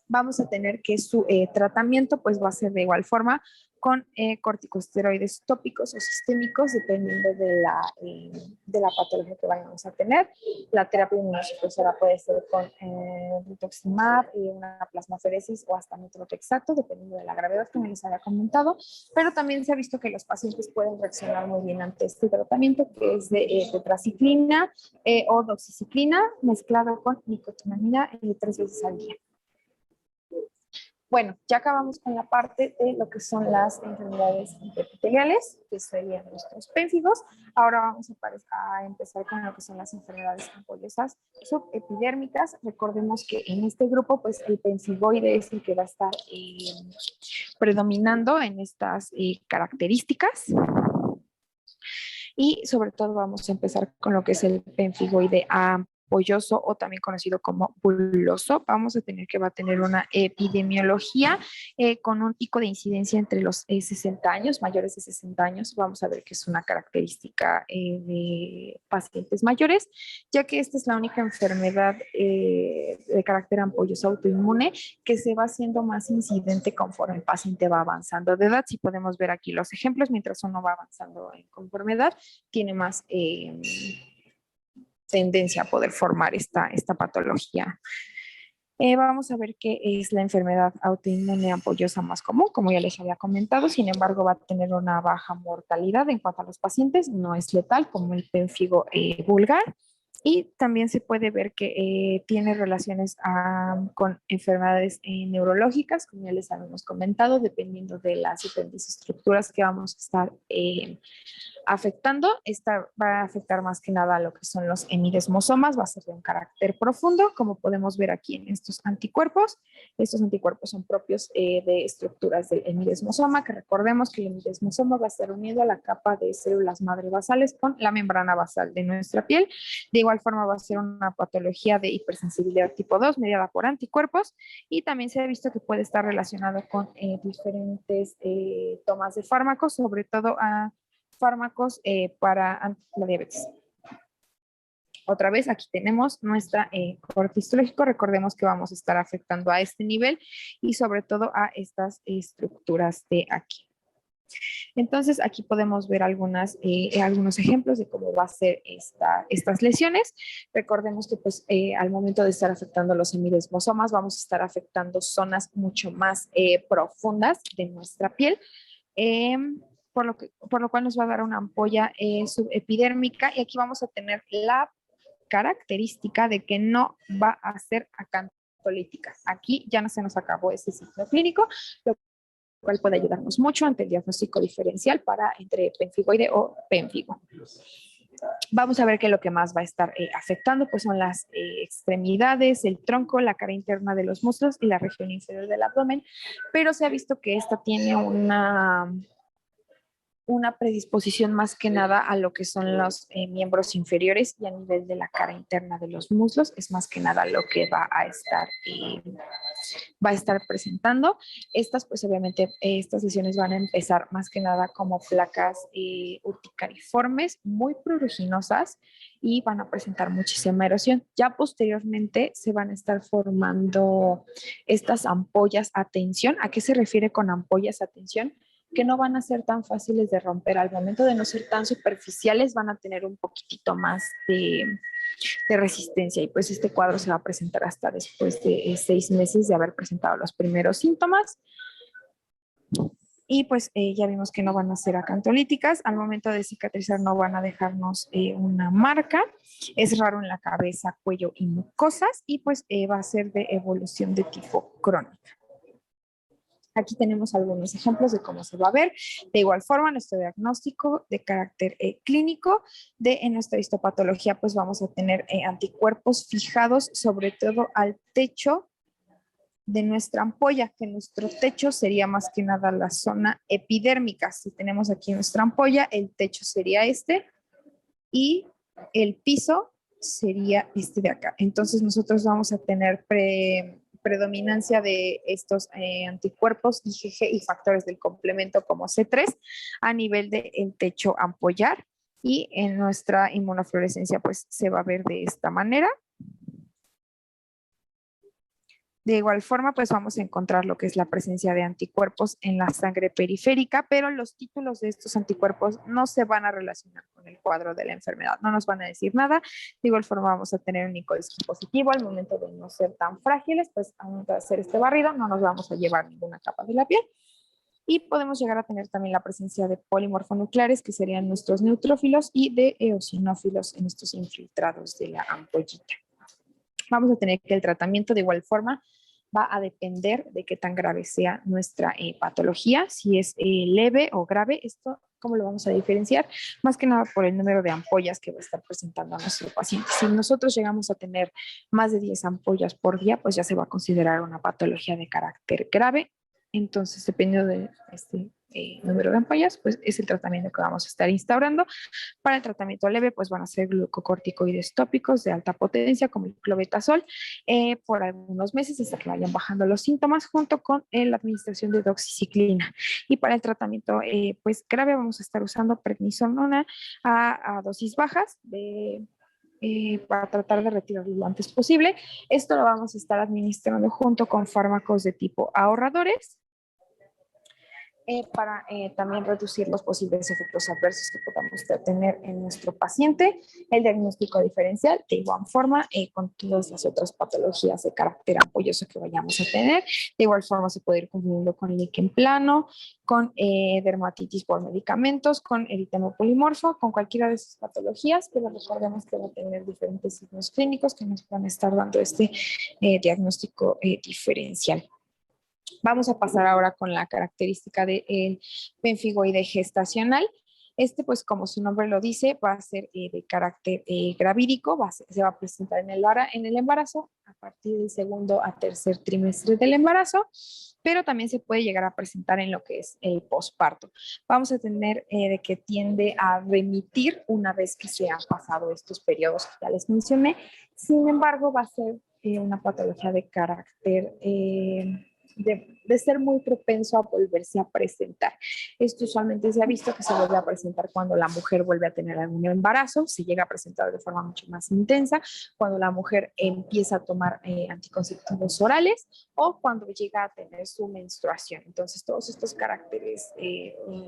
A: Vamos a tener que su tratamiento pues va a ser de igual forma con corticosteroides tópicos o sistémicos dependiendo de la patología que vayamos a tener. La terapia inmunosupresora puede ser con rituximab, una plasmaferesis o hasta methotrexato dependiendo de la gravedad que me les había comentado, pero también se ha visto que los pacientes pueden reaccionar muy bien ante este tratamiento que es de tetraciclina o doxiciclina mezclado con nicotinamida 3 veces al día. Bueno, ya acabamos con la parte de lo que son las enfermedades epiteliales, que serían nuestros pénfigos. Ahora vamos a empezar con lo que son las enfermedades ampollosas subepidérmicas. Recordemos que en este grupo, pues el pénfigoide es el que va a estar predominando en estas características. Y sobre todo vamos a empezar con lo que es el pénfigoide ampolloso o también conocido como buloso, vamos a tener que va a tener una epidemiología con un pico de incidencia entre los 60 años, mayores de 60 años. Vamos a ver que es una característica de pacientes mayores, ya que esta es la única enfermedad de carácter ampolloso autoinmune que se va haciendo más incidente conforme el paciente va avanzando de edad. Si podemos ver aquí los ejemplos, mientras uno va avanzando en conforme edad, tiene más tendencia a poder formar esta patología. Vamos a ver qué es la enfermedad autoinmune ampollosa más común, como ya les había comentado. Sin embargo, va a tener una baja mortalidad en cuanto a los pacientes, no es letal como el pénfigo vulgar. Y también se puede ver que tiene relaciones con enfermedades neurológicas, como ya les habíamos comentado, dependiendo de las diferentes estructuras que vamos a estar afectando. Esta va a afectar más que nada a lo que son los hemidesmosomas, va a ser de un carácter profundo, como podemos ver aquí en estos anticuerpos. Estos anticuerpos son propios de estructuras del hemidesmosoma, que recordemos que el hemidesmosoma va a estar unido a la capa de células madre basales con la membrana basal de nuestra piel. De igual forma va a ser una patología de hipersensibilidad tipo 2 mediada por anticuerpos, y también se ha visto que puede estar relacionado con diferentes tomas de fármacos, sobre todo a fármacos para la diabetes. Otra vez aquí tenemos nuestra corte histológico. Recordemos que vamos a estar afectando a este nivel y sobre todo a estas estructuras de aquí. Entonces aquí podemos ver algunos ejemplos de cómo va a ser estas lesiones. Recordemos que pues, al momento de estar afectando los hemidesmosomas vamos a estar afectando zonas mucho más profundas de nuestra piel. Por lo cual nos va a dar una ampolla subepidérmica, y aquí vamos a tener la característica de que no va a ser acantolítica. Aquí ya no se nos acabó ese ciclo clínico, lo cual puede ayudarnos mucho ante el diagnóstico diferencial entre penfigoide o pénfigo. Vamos a ver que lo que más va a estar afectando pues son las extremidades, el tronco, la cara interna de los muslos y la región inferior del abdomen, pero se ha visto que esta tiene una predisposición más que nada a lo que son los miembros inferiores, y a nivel de la cara interna de los muslos es más que nada lo que va a estar presentando. Estas pues obviamente estas lesiones van a empezar más que nada como placas urticariformes muy pruriginosas y van a presentar muchísima erosión. Ya posteriormente se van a estar formando estas ampollas a tensión. ¿A qué se refiere con ampollas a tensión? Que no van a ser tan fáciles de romper. Al momento de no ser tan superficiales, van a tener un poquitito más de resistencia, y pues este cuadro se va a presentar hasta después de 6 meses de haber presentado los primeros síntomas. Y pues ya vimos que no van a ser acantolíticas. Al momento de cicatrizar no van a dejarnos una marca. Es raro en la cabeza, cuello y mucosas, y pues va a ser de evolución de tipo crónica. Aquí tenemos algunos ejemplos de cómo se va a ver. De igual forma, nuestro diagnóstico de carácter clínico en nuestra histopatología, pues vamos a tener anticuerpos fijados sobre todo al techo de nuestra ampolla, que nuestro techo sería más que nada la zona epidérmica. Si tenemos aquí nuestra ampolla, el techo sería este y el piso sería este de acá. Entonces nosotros vamos a tener predominancia de estos anticuerpos IgG y factores del complemento como C3 a nivel del techo ampollar, y en nuestra inmunofluorescencia pues se va a ver de esta manera. De igual forma, pues vamos a encontrar lo que es la presencia de anticuerpos en la sangre periférica, pero los títulos de estos anticuerpos no se van a relacionar con el cuadro de la enfermedad, no nos van a decir nada. De igual forma, vamos a tener un ICODES positivo al momento de no ser tan frágiles, pues al momento de hacer este barrido no nos vamos a llevar ninguna capa de la piel. Y podemos llegar a tener también la presencia de polimorfonucleares, que serían nuestros neutrófilos, y de eosinófilos en estos infiltrados de la ampollita. Vamos a tener que el tratamiento de igual forma va a depender de qué tan grave sea nuestra patología, si es leve o grave. Esto, ¿cómo lo vamos a diferenciar? Más que nada por el número de ampollas que va a estar presentando a nuestro paciente. Si nosotros llegamos a tener más de 10 ampollas por día, pues ya se va a considerar una patología de carácter grave. Entonces, dependiendo de número de ampollas, pues es el tratamiento que vamos a estar instaurando. Para el tratamiento leve, pues van a ser glucocorticoides tópicos de alta potencia, como el clobetasol, por algunos meses hasta que vayan bajando los síntomas, junto con la administración de doxiciclina. Y para el tratamiento, pues grave, vamos a estar usando prednisona a dosis bajas para tratar de retirarlo lo antes posible. Esto lo vamos a estar administrando junto con fármacos de tipo ahorradores, para también reducir los posibles efectos adversos que podamos tener en nuestro paciente. El diagnóstico diferencial, de igual forma, con todas las otras patologías de carácter ampolloso que vayamos a tener. De igual forma, se puede ir cumpliendo con líquen plano, con dermatitis por medicamentos, con eritema polimorfo, con cualquiera de esas patologías, pero recordemos que va a tener diferentes signos clínicos que nos van a estar dando este diagnóstico diferencial. Vamos a pasar ahora con la característica del pemfigoide gestacional. Este, pues como su nombre lo dice, va a ser de carácter gravídico, se va a presentar en el embarazo a partir del segundo a tercer trimestre del embarazo, pero también se puede llegar a presentar en lo que es el posparto. Vamos a tener de que tiende a remitir una vez que se han pasado estos periodos que ya les mencioné. Sin embargo, va a ser una patología de carácter de ser muy propenso a volverse a presentar. Esto usualmente se ha visto que se vuelve a presentar cuando la mujer vuelve a tener algún embarazo, se llega a presentar de forma mucho más intensa, cuando la mujer empieza a tomar anticonceptivos orales o cuando llega a tener su menstruación. Entonces, todos estos caracteres,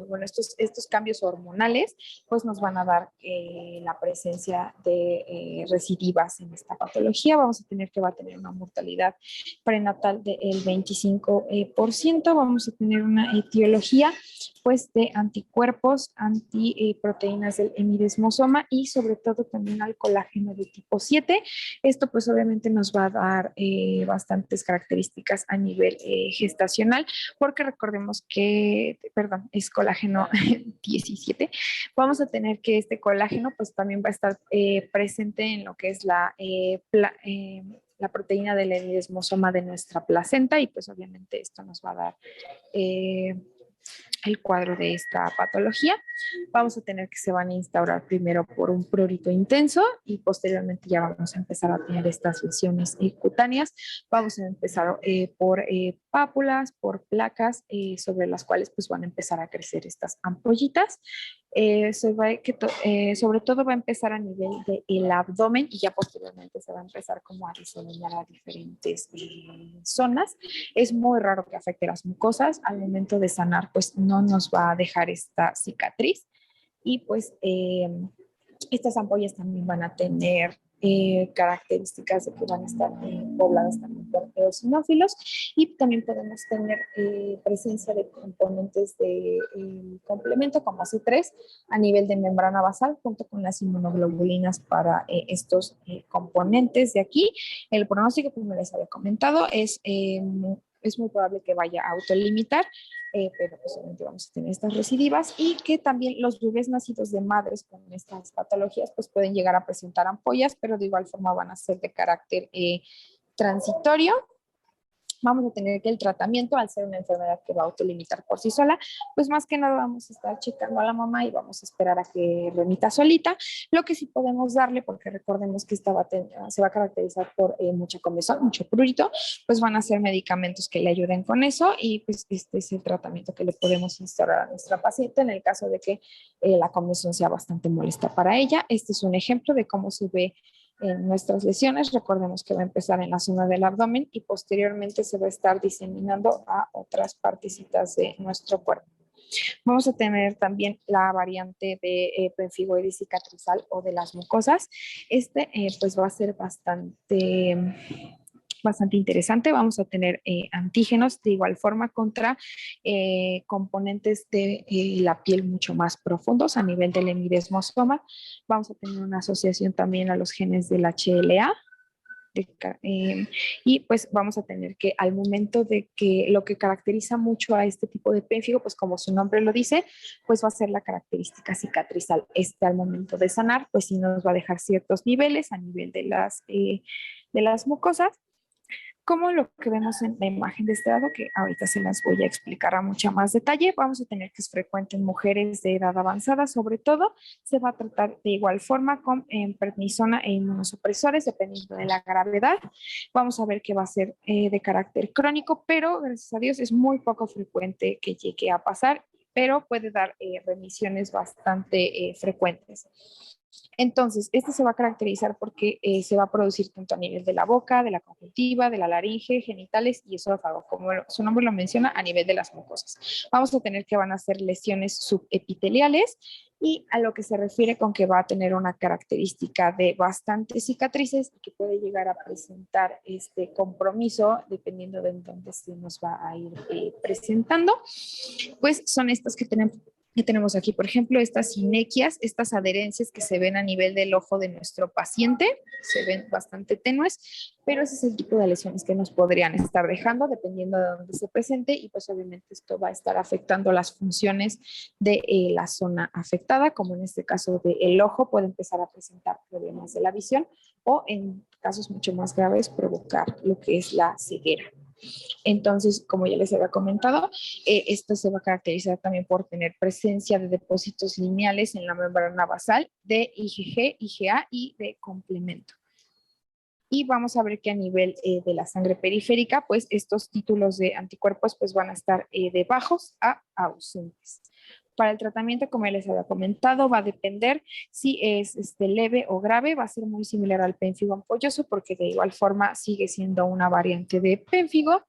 A: bueno, estos cambios hormonales, pues nos van a dar la presencia de recidivas en esta patología. Vamos a tener que va a tener una mortalidad prenatal del 25%. Vamos a tener una etiología pues de anticuerpos, antiproteínas del hemidesmosoma y sobre todo también al colágeno de tipo 7. Esto pues obviamente nos va a dar bastantes características a nivel gestacional, porque recordemos que, perdón, es colágeno 17. Vamos a tener que este colágeno pues también va a estar presente en lo que es la proteína del hemidesmosoma de nuestra placenta, y pues obviamente esto nos va a dar el cuadro de esta patología. Vamos a tener que se van a instaurar primero por un prurito intenso y posteriormente ya vamos a empezar a tener estas lesiones cutáneas. Vamos a empezar por pápulas, por placas sobre las cuales pues van a empezar a crecer estas ampollitas. Sobre todo va a empezar a nivel del abdomen y ya posteriormente se va a empezar como a diseminar a diferentes zonas. Es muy raro que afecte las mucosas. Al momento de sanar pues no nos va a dejar esta cicatriz, y pues estas ampollas también van a tener características de que van a estar pobladas también por eosinófilos, y también podemos tener presencia de componentes de complemento como C3 a nivel de membrana basal junto con las inmunoglobulinas para estos componentes de aquí. El pronóstico, como les había comentado, es muy probable que vaya a autolimitar, pero pues obviamente vamos a tener estas recidivas, y que también los bebés nacidos de madres con estas patologías pues pueden llegar a presentar ampollas, pero de igual forma van a ser de carácter transitorio. Vamos a tener que el tratamiento, al ser una enfermedad que va a autolimitar por sí sola, pues más que nada vamos a estar checando a la mamá y vamos a esperar a que remita solita. Lo que sí podemos darle, porque recordemos que se va a caracterizar por mucha comezón, mucho prurito, pues van a ser medicamentos que le ayuden con eso, y pues este es el tratamiento que le podemos instaurar a nuestra paciente en el caso de que la comezón sea bastante molesta para ella. Este es un ejemplo de cómo se ve en nuestras lesiones. Recordemos que va a empezar en la zona del abdomen y posteriormente se va a estar diseminando a otras partecitas de nuestro cuerpo. Vamos a tener también la variante de pemfigoides cicatrizal o de las mucosas. Pues va a ser bastante interesante. Vamos a tener antígenos de igual forma contra componentes de la piel mucho más profundos a nivel del hemidesmosoma. Vamos a tener una asociación también a los genes del HLA. Y pues vamos a tener que al momento de que lo que caracteriza mucho a este tipo de pénfigo, pues como su nombre lo dice, pues va a ser la característica cicatrizal. Al momento de sanar, pues sí nos va a dejar ciertos niveles a nivel de las mucosas, Como lo que vemos en la imagen de este lado, que ahorita se las voy a explicar a mucho más detalle, vamos a tener que es frecuente en mujeres de edad avanzada, sobre todo, se va a tratar de igual forma con prednisona e inmunosupresores, dependiendo de la gravedad. Vamos a ver que va a ser de carácter crónico, pero gracias a Dios es muy poco frecuente que llegue a pasar, pero puede dar remisiones bastante frecuentes. Entonces, este se va a caracterizar porque se va a producir tanto a nivel de la boca, de la conjuntiva, de la laringe, genitales y esófago, como su nombre lo menciona, a nivel de las mucosas. Vamos a tener que van a ser lesiones subepiteliales y a lo que se refiere con que va a tener una característica de bastantes cicatrices y que puede llegar a presentar este compromiso dependiendo de dónde se nos va a ir presentando, pues son estas que tenemos aquí, por ejemplo, estas sinequias, estas adherencias que se ven a nivel del ojo de nuestro paciente, se ven bastante tenues, pero ese es el tipo de lesiones que nos podrían estar dejando dependiendo de dónde se presente y pues obviamente esto va a estar afectando las funciones de la zona afectada, como en este caso del ojo, puede empezar a presentar problemas de la visión o en casos mucho más graves provocar lo que es la ceguera. Entonces, como ya les había comentado, esto se va a caracterizar también por tener presencia de depósitos lineales en la membrana basal de IgG, IgA y de complemento. Y vamos a ver que a nivel de la sangre periférica, pues estos títulos de anticuerpos pues van a estar de bajos a ausentes. Para el tratamiento, como ya les había comentado, va a depender si es leve o grave, va a ser muy similar al pénfigo ampolloso porque de igual forma sigue siendo una variante de pénfigo.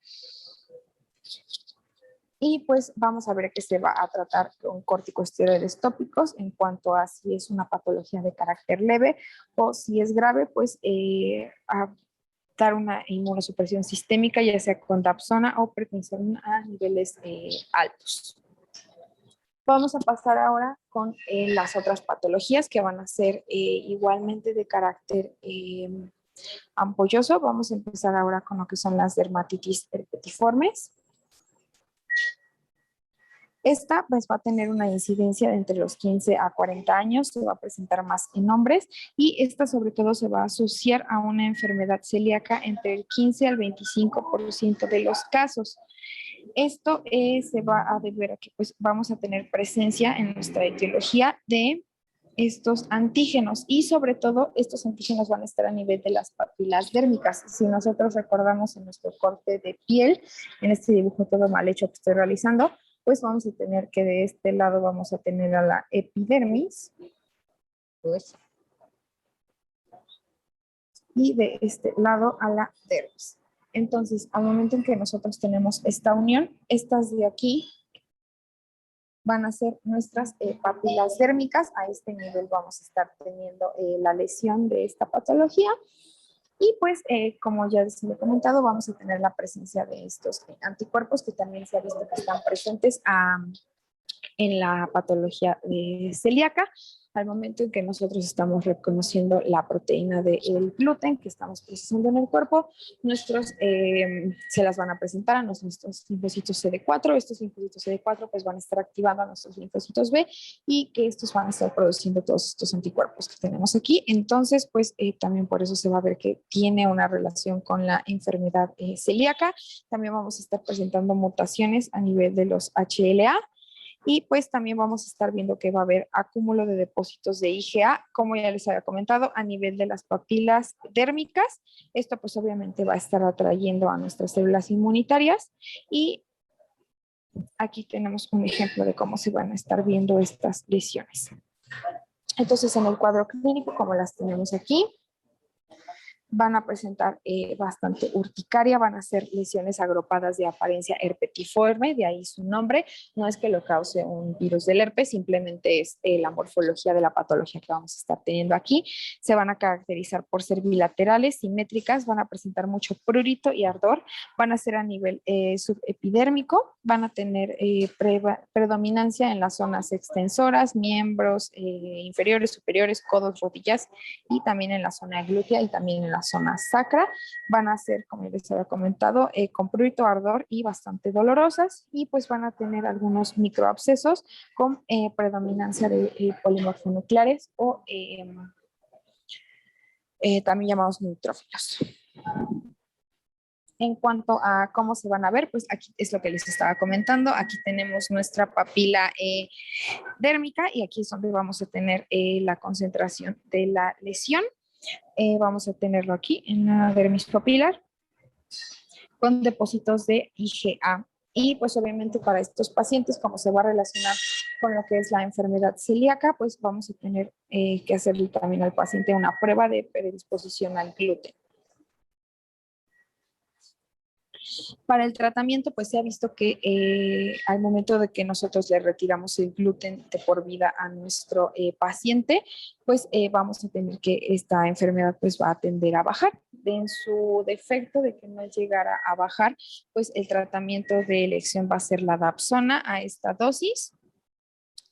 A: Y pues vamos a ver que se va a tratar con corticosteroides tópicos en cuanto a si es una patología de carácter leve o si es grave, pues a dar una inmunosupresión sistémica, ya sea con dapsona o prednisona a niveles altos. Vamos a pasar ahora con las otras patologías que van a ser igualmente de carácter ampolloso. Vamos a empezar ahora con lo que son las dermatitis herpetiformes. Esta pues va a tener una incidencia de entre los 15 a 40 años, se va a presentar más en hombres y esta sobre todo se va a asociar a una enfermedad celíaca entre el 15 al 25% de los casos. Esto se va a deber a que pues vamos a tener presencia en nuestra etiología de estos antígenos y sobre todo estos antígenos van a estar a nivel de las papilas dérmicas. Si nosotros recordamos en nuestro corte de piel, en este dibujo todo mal hecho que estoy realizando, pues vamos a tener que de este lado vamos a tener a la epidermis y de este lado a la dermis. Entonces, al momento en que nosotros tenemos esta unión, estas de aquí van a ser nuestras papilas dérmicas. A este nivel vamos a estar teniendo la lesión de esta patología. Y pues, como ya les he comentado, vamos a tener la presencia de estos anticuerpos que también se ha visto que están presentes en la patología celíaca. Al momento en que nosotros estamos reconociendo la proteína del gluten que estamos procesando en el cuerpo, se las van a presentar a nuestros linfocitos CD4. Estos linfocitos CD4 pues van a estar activando a nuestros linfocitos B y que estos van a estar produciendo todos estos anticuerpos que tenemos aquí. Entonces, pues también por eso se va a ver que tiene una relación con la enfermedad celíaca. También vamos a estar presentando mutaciones a nivel de los HLA. Y pues también vamos a estar viendo que va a haber acúmulo de depósitos de IgA, como ya les había comentado, a nivel de las papilas dérmicas. Esto pues obviamente va a estar atrayendo a nuestras células inmunitarias y aquí tenemos un ejemplo de cómo se van a estar viendo estas lesiones. Entonces en el cuadro clínico, como las tenemos aquí, van a presentar bastante urticaria, van a ser lesiones agrupadas de apariencia herpetiforme, de ahí su nombre. No es que lo cause un virus del herpes, simplemente es la morfología de la patología que vamos a estar teniendo aquí. Se van a caracterizar por ser bilaterales, simétricas, van a presentar mucho prurito y ardor, van a ser a nivel subepidérmico, van a tener predominancia en las zonas extensoras, miembros inferiores, superiores, codos, rodillas y también en la zona glútea y también en la zona sacra. Van a ser, como les había comentado, con prurito, ardor y bastante dolorosas y pues van a tener algunos microabscesos con predominancia de polimorfonucleares o también llamados neutrófilos. En cuanto a cómo se van a ver, pues aquí es lo que les estaba comentando. Aquí tenemos nuestra papila dérmica y aquí es donde vamos a tener la concentración de la lesión. Vamos a tenerlo aquí en la dermis papilar con depósitos de IgA. Y pues obviamente para estos pacientes, como se va a relacionar con lo que es la enfermedad celíaca, pues vamos a tener que hacerle también al paciente una prueba de predisposición al gluten. Para el tratamiento, pues se ha visto que al momento de que nosotros le retiramos el gluten de por vida a nuestro paciente, pues vamos a tener que esta enfermedad pues va a tender a bajar. En su defecto de que no llegara a bajar, pues el tratamiento de elección va a ser la Dapsona a esta dosis,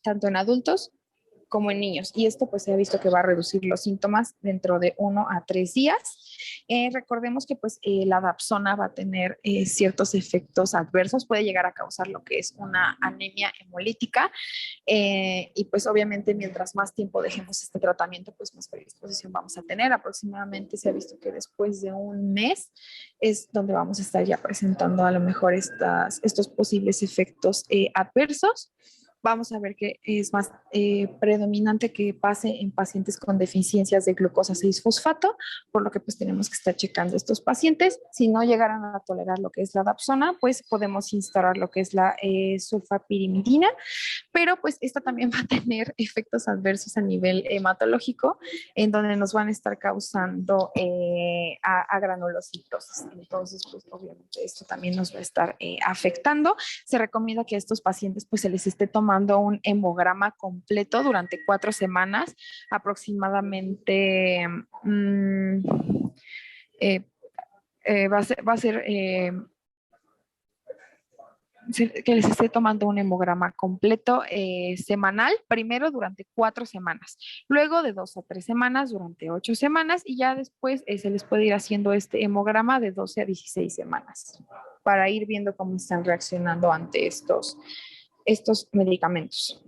A: tanto en adultos como en niños. Y esto pues se ha visto que va a reducir los síntomas dentro de 1 a 3 días. Recordemos que pues la Dapsona va a tener ciertos efectos adversos, puede llegar a causar lo que es una anemia hemolítica y pues obviamente mientras más tiempo dejemos este tratamiento, pues más predisposición vamos a tener. Aproximadamente se ha visto que después de un mes es donde vamos a estar ya presentando a lo mejor estos posibles efectos adversos. Vamos a ver que es más predominante que pase en pacientes con deficiencias de glucosa 6-fosfato, por lo que pues tenemos que estar checando estos pacientes. Si no llegaran a tolerar lo que es la Dapsona, pues podemos instaurar lo que es la sulfapirimidina, pero pues esta también va a tener efectos adversos a nivel hematológico, en donde nos van a estar causando a granulocitosis. Entonces, pues obviamente esto también nos va a estar afectando. Se recomienda que a estos pacientes pues se les esté tomando un hemograma completo durante 4 semanas, aproximadamente va a ser que les esté tomando un hemograma completo semanal, primero durante 4 semanas, luego de 2 a 3 semanas durante 8 semanas y ya después se les puede ir haciendo este hemograma de 12 a 16 semanas para ir viendo cómo están reaccionando ante estos medicamentos.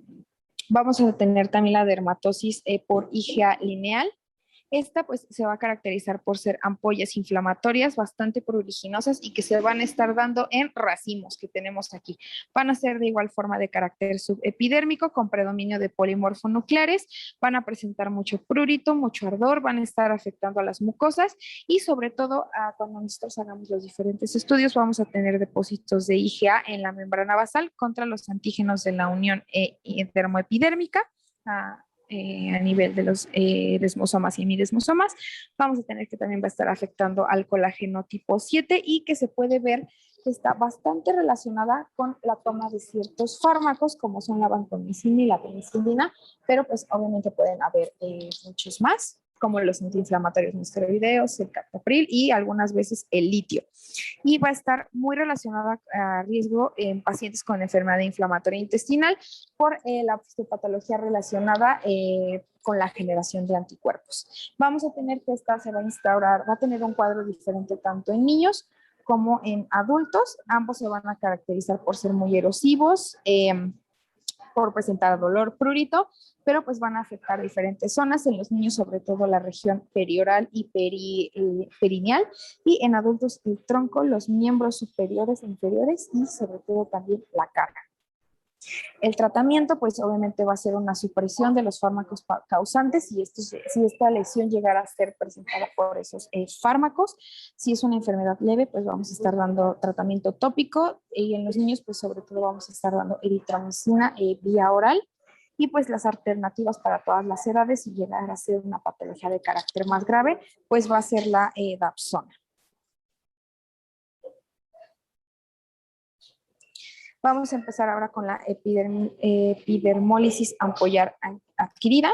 A: Vamos a tener también la dermatosis por IgA lineal. Esta pues se va a caracterizar por ser ampollas inflamatorias bastante pruriginosas y que se van a estar dando en racimos que tenemos aquí. Van a ser de igual forma de carácter subepidérmico con predominio de polimorfonucleares, van a presentar mucho prurito, mucho ardor, van a estar afectando a las mucosas y sobre todo cuando nosotros hagamos los diferentes estudios vamos a tener depósitos de IgA en la membrana basal contra los antígenos de la unión dermoepidérmica. A nivel de los desmosomas y hemidesmosomas, vamos a tener que también va a estar afectando al colágeno tipo 7 y que se puede ver que está bastante relacionada con la toma de ciertos fármacos como son la vancomicina y la penicilina, pero pues obviamente pueden haber muchos más como los antiinflamatorios no esteroideos, el captopril y algunas veces el litio. Y va a estar muy relacionada a riesgo en pacientes con enfermedad inflamatoria intestinal por la fisiopatología relacionada con la generación de anticuerpos. Vamos a tener que esta se va a instaurar, va a tener un cuadro diferente tanto en niños como en adultos. Ambos se van a caracterizar por ser muy erosivos, por presentar dolor, prurito, pero pues van a afectar diferentes zonas, en los niños sobre todo la región perioral y perineal, y en adultos el tronco, los miembros superiores e inferiores y sobre todo también la cara. El tratamiento, pues obviamente va a ser una supresión de los fármacos causantes si esta lesión llegara a ser presentada por esos fármacos. Si es una enfermedad leve, pues vamos a estar dando tratamiento tópico y en los niños, pues sobre todo vamos a estar dando eritromicina vía oral y pues las alternativas para todas las edades si llegara a ser una patología de carácter más grave, pues va a ser la Dapsona. Vamos a empezar ahora con la epidermólisis ampollar adquirida.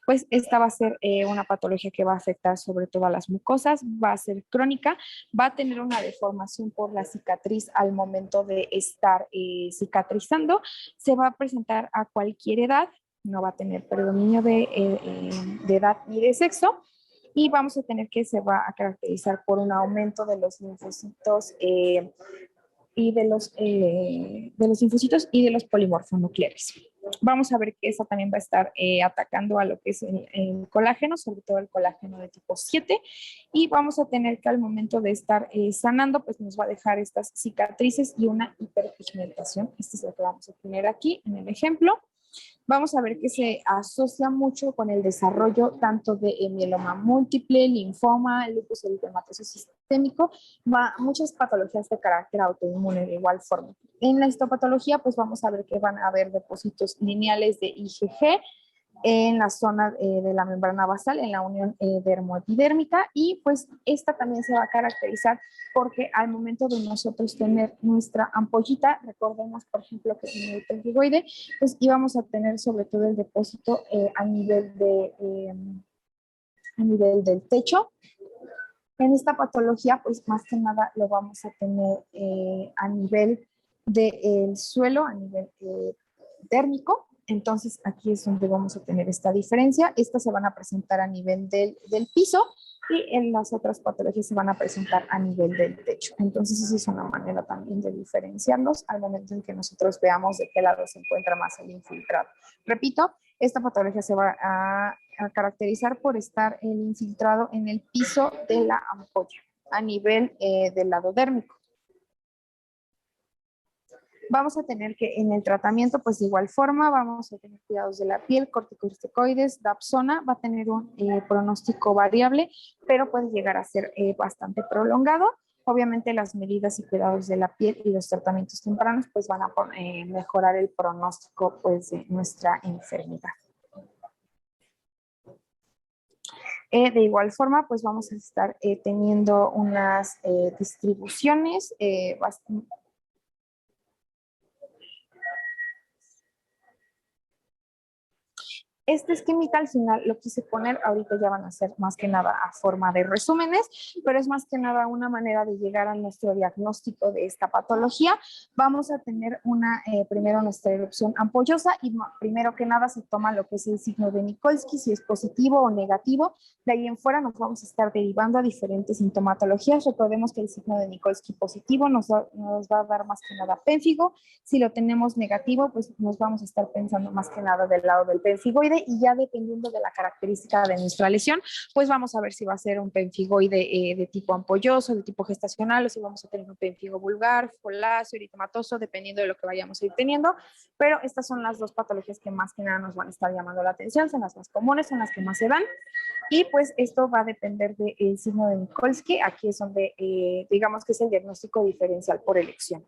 A: Pues esta va a ser una patología que va a afectar sobre todo a las mucosas, va a ser crónica, va a tener una deformación por la cicatriz al momento de estar cicatrizando, se va a presentar a cualquier edad, no va a tener predominio de edad ni de sexo, y vamos a tener que se va a caracterizar por un aumento de los linfocitos y de los linfocitos y de los polimorfonucleares. Vamos a ver que esa también va a estar atacando a lo que es el colágeno, sobre todo el colágeno de tipo 7, y vamos a tener que al momento de estar sanando, pues nos va a dejar estas cicatrices y una hiperpigmentación. Esto es lo que vamos a tener aquí en el ejemplo. Vamos a ver que se asocia mucho con el desarrollo tanto de mieloma múltiple, linfoma, lupus eritematoso sistémico, muchas patologías de carácter autoinmune de igual forma. En la histopatología, pues vamos a ver que van a haber depósitos lineales de IgG en la zona de la membrana basal, en la unión dermoepidérmica, y pues esta también se va a caracterizar porque al momento de nosotros tener nuestra ampollita, recordemos por ejemplo que en el pemphigoide, pues íbamos a tener sobre todo el depósito a nivel del techo. En esta patología, pues más que nada lo vamos a tener a nivel del suelo, a nivel térmico. Entonces aquí es donde vamos a tener esta diferencia. Estas se van a presentar a nivel del piso y en las otras patologías se van a presentar a nivel del techo. Entonces esa es una manera también de diferenciarlos al momento en que nosotros veamos de qué lado se encuentra más el infiltrado. Repito, esta patología se va a caracterizar por estar el infiltrado en el piso de la ampolla a nivel del lado dérmico. Vamos a tener que en el tratamiento, pues de igual forma, vamos a tener cuidados de la piel, corticosteroides, Dapsona, va a tener un pronóstico variable, pero puede llegar a ser bastante prolongado. Obviamente las medidas y cuidados de la piel y los tratamientos tempranos pues van a mejorar el pronóstico pues de nuestra enfermedad. De igual forma, pues vamos a estar teniendo unas distribuciones bastante. Este esquemita al final lo quise poner, ahorita ya van a ser más que nada a forma de resúmenes, pero es más que nada una manera de llegar a nuestro diagnóstico de esta patología. Vamos a tener primero nuestra erupción ampollosa y primero que nada se toma lo que es el signo de Nikolsky, si es positivo o negativo. De ahí en fuera nos vamos a estar derivando a diferentes sintomatologías. Recordemos que el signo de Nikolsky positivo nos va a dar más que nada pénfigo. Si lo tenemos negativo, pues nos vamos a estar pensando más que nada del lado del pemphigoide, y ya dependiendo de la característica de nuestra lesión, pues vamos a ver si va a ser un pemphigoide de tipo ampolloso, de tipo gestacional, o si vamos a tener un pemphigo vulgar, foláceo, eritematoso, dependiendo de lo que vayamos a ir teniendo. Pero estas son las dos patologías que más que nada nos van a estar llamando la atención, son las más comunes, son las que más se dan. Y pues esto va a depender del signo de Nikolsky. Aquí es donde digamos que es el diagnóstico diferencial por elección.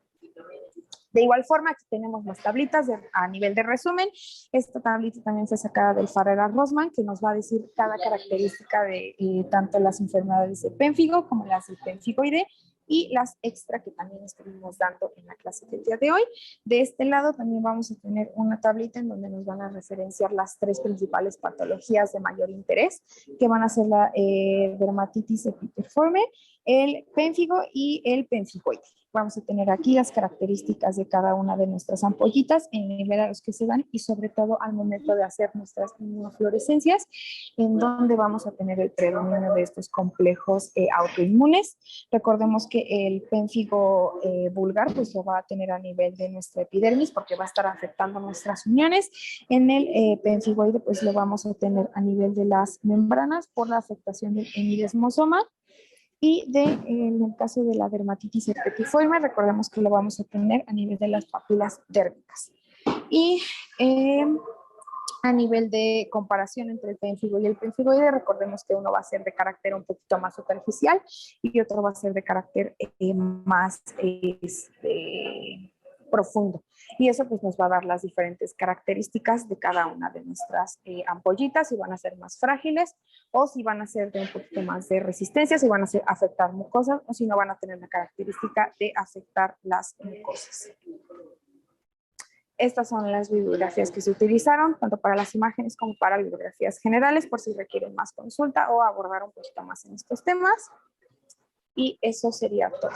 A: De igual forma, aquí tenemos las tablitas a nivel de resumen. Esta tablita también fue sacada del Farrera-Rosman, que nos va a decir cada característica de tanto las enfermedades de pénfigo como las del pemphigoide, y las extra que también estuvimos dando en la clase del día de hoy. De este lado también vamos a tener una tablita en donde nos van a referenciar las tres principales patologías de mayor interés, que van a ser la dermatitis epitheliforme, el pénfigo y el pemphigoide. Vamos a tener aquí las características de cada una de nuestras ampollitas, en el nivel a los que se dan y sobre todo al momento de hacer nuestras inmunofluorescencias, en donde vamos a tener el predominio de estos complejos autoinmunes. Recordemos que el pénfigo vulgar pues lo va a tener a nivel de nuestra epidermis porque va a estar afectando nuestras uniones. En el pemphigoide pues lo vamos a tener a nivel de las membranas por la afectación del hemidesmosoma. Y en el caso de la dermatitis epitheliforme, recordemos que lo vamos a tener a nivel de las papilas dérmicas. Y a nivel de comparación entre el pénfigo y el pemphigoide, recordemos que uno va a ser de carácter un poquito más superficial y otro va a ser de carácter más profundo. Y eso pues nos va a dar las diferentes características de cada una de nuestras ampollitas, si van a ser más frágiles o si van a ser de un poquito más de resistencia, si van a afectar mucosas o si no van a tener la característica de afectar las mucosas. Estas son las bibliografías que se utilizaron, tanto para las imágenes como para bibliografías generales, por si requieren más consulta o abordar un poquito más en estos temas. Y eso sería todo.